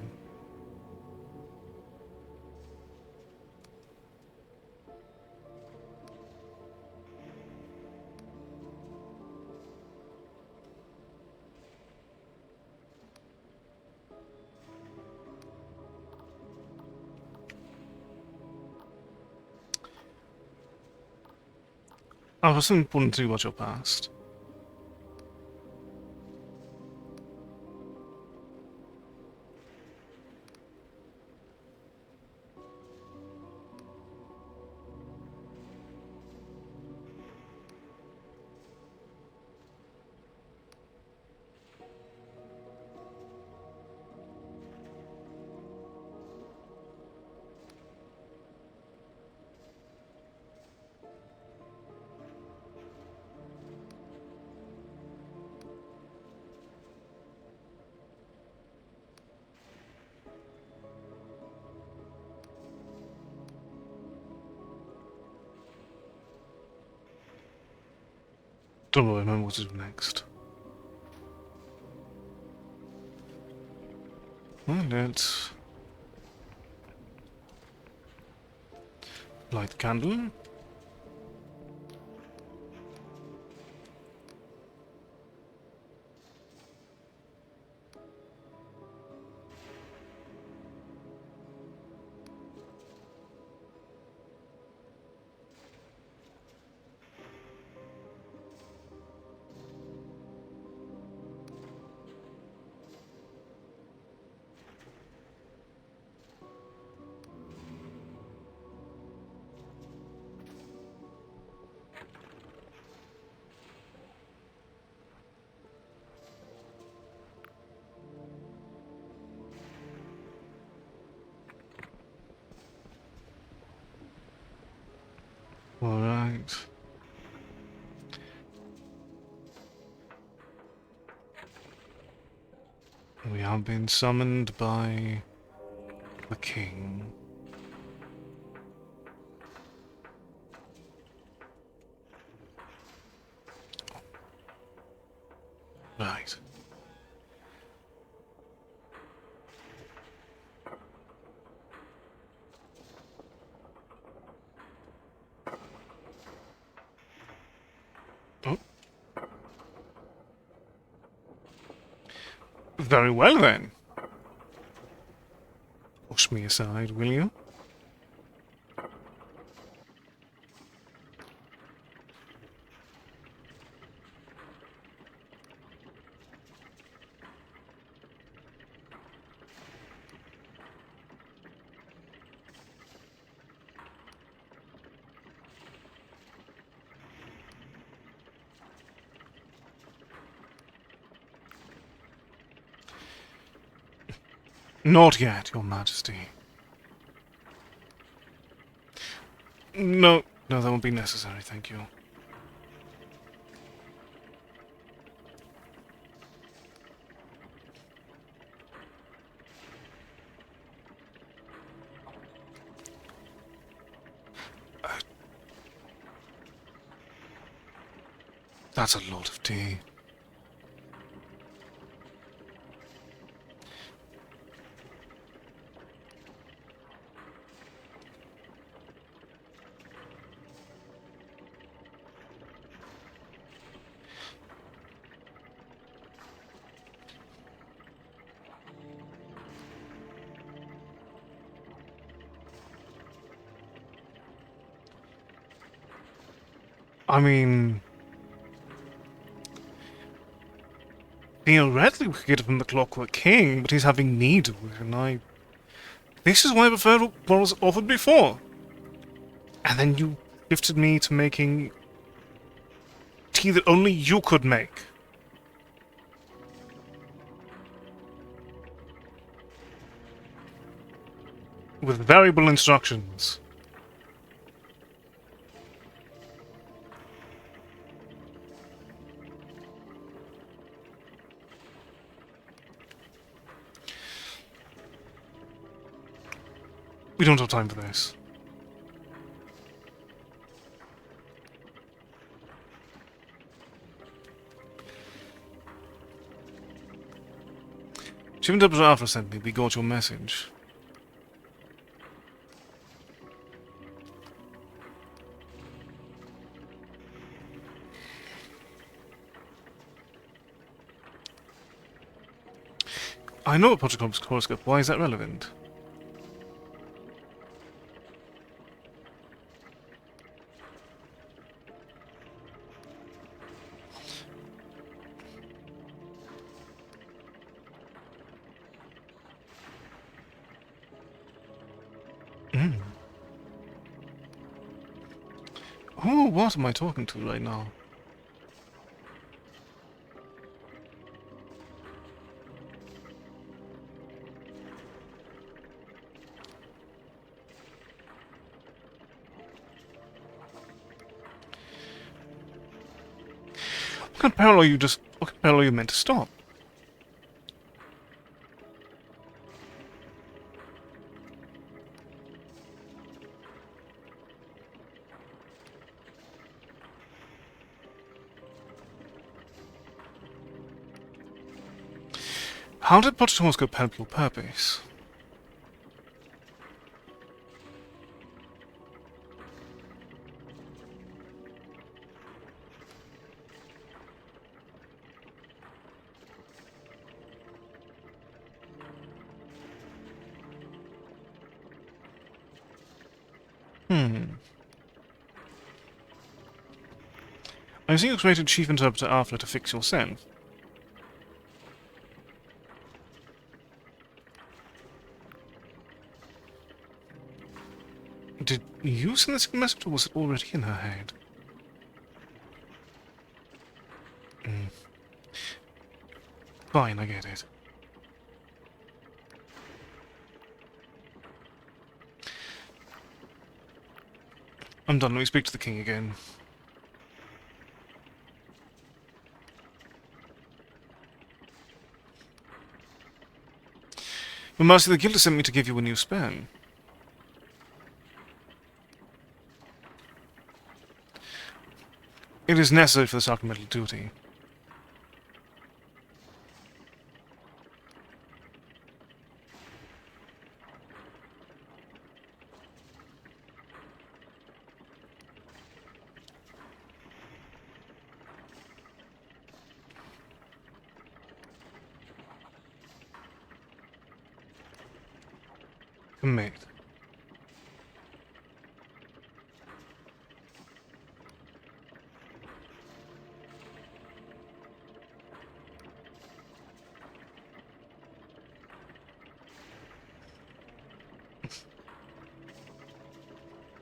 Oh, it's important to watch your past. Don't really remember what to do next. Well, let's light the candle. Alright. We have been summoned by the king. Right. Oh. Very well then. Push me aside, will you? Not yet, Your Majesty. No, no, that won't be necessary, thank you. That's a lot of tea. I mean, theoretically we could get it from the Clockwork King, but he's having need of it, and this is why I preferred what was offered before. And then you shifted me to making tea that only you could make. With variable instructions. We don't have time for this. Shivendub Jaffa sent me. We got your message. I know a Project horoscope. Why is that relevant? Oh, what am I talking to right now? What kind of parallel are you meant to stop? How did Potoscope help your purpose? I see you created Chief Interpreter after to fix yourself. Did you send this message, or was it already in her head? Fine, I get it. I'm done. Let me speak to the king again. Your Mercy, the guild has sent me to give you a new spell. It is necessary for the sacramental duty. Commit.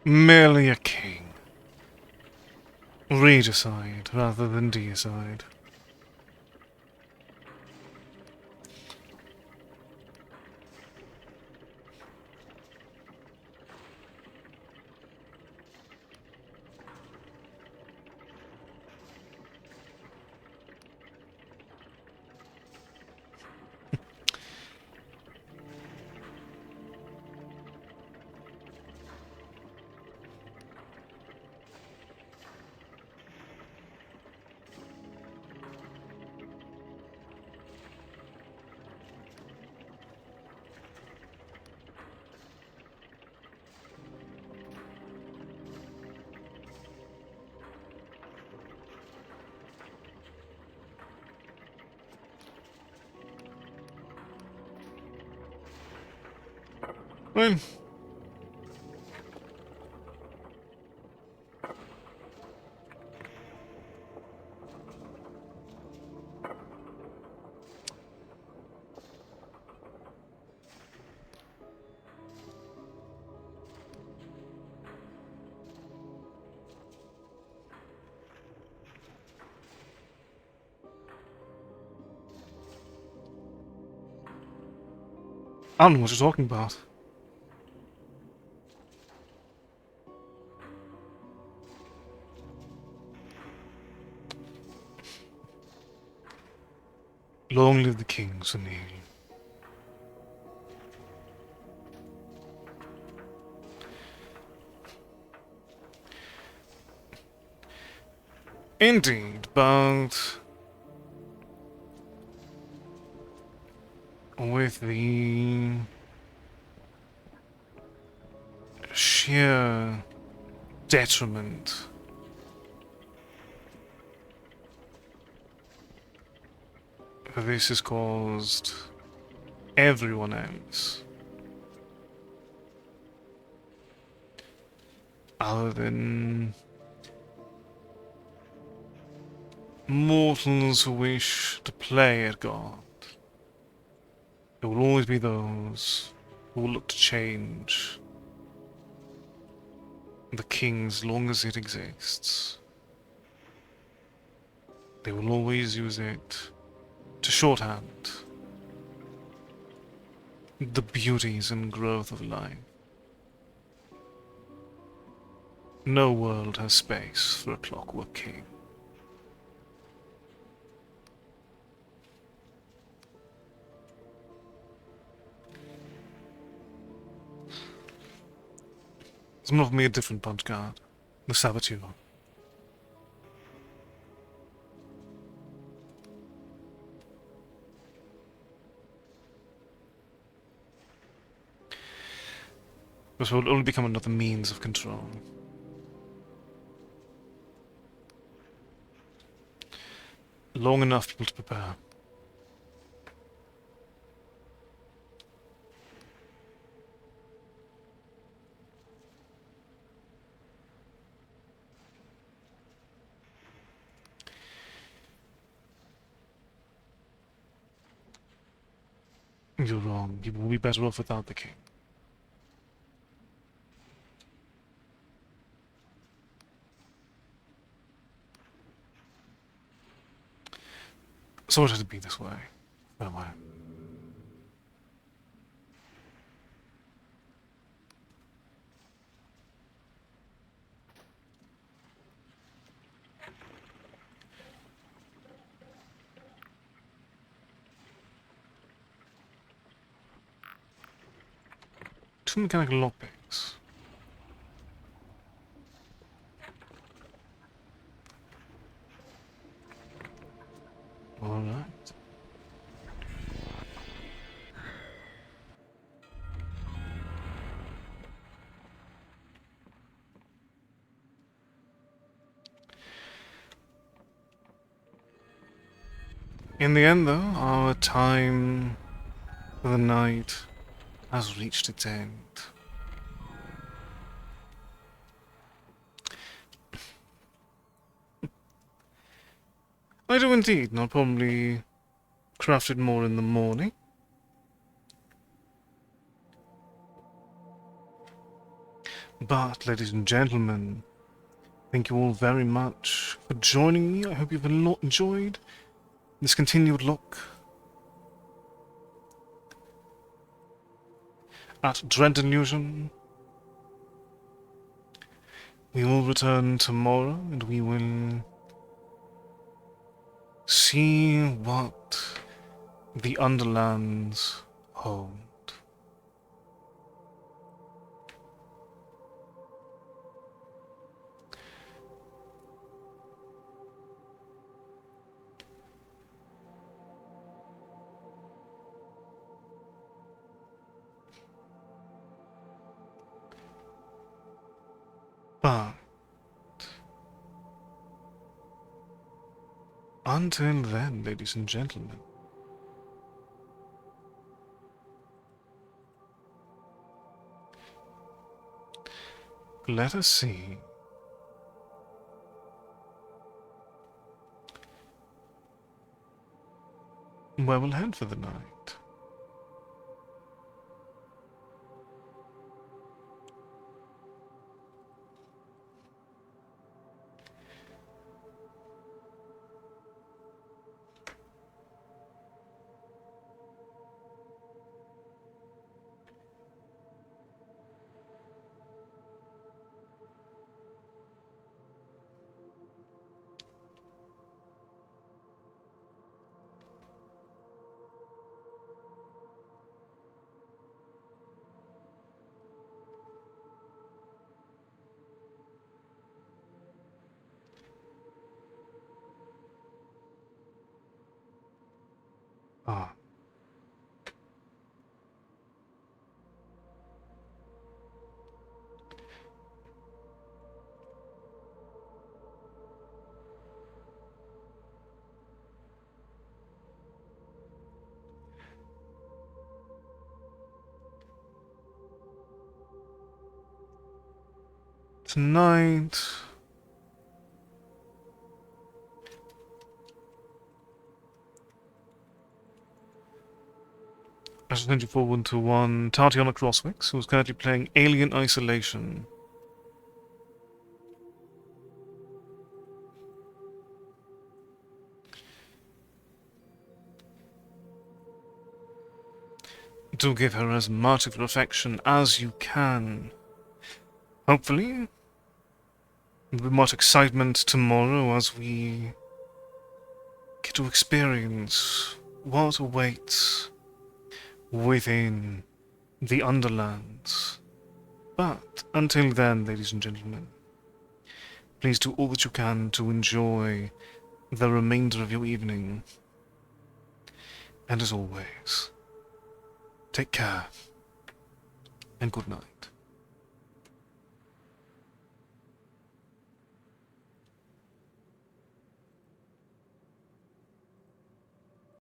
Merely a king. Regicide rather than deicide. Well, I don't know what you're talking about. Long live the king, Sunil. Indeed, but with the sheer detriment that this has caused everyone else, other than mortals who wish to play at God. There will always be those who will look to change the king as long as it exists. They will always use it to shorthand the beauties and growth of life. No world has space for a clockwork king. It's not me a different punch card. The Saboteur. This will only become another means of control. Long enough people to prepare. You're wrong. People will be better off without the king. So it had to be this way. Farewell. Two mechanical lockpicks. Alright. In the end, though, our time for the night has reached its end. I do indeed, and I'll probably craft it more in the morning. But, ladies and gentlemen, thank you all very much for joining me. I hope you've enjoyed this continued look at Delusion. We will return tomorrow, and we will see what the Underlands hold. But until then, ladies and gentlemen, let us see where we'll head for the night. Ah. Tonight, I shall send you forward to one Tatiana Crosswicks, who is currently playing Alien Isolation. Do give her as much of your affection as you can. Hopefully, there'll be much excitement tomorrow as we get to experience what awaits within the Underlands. But until then, ladies and gentlemen, please do all that you can to enjoy the remainder of your evening. And as always, take care and good night.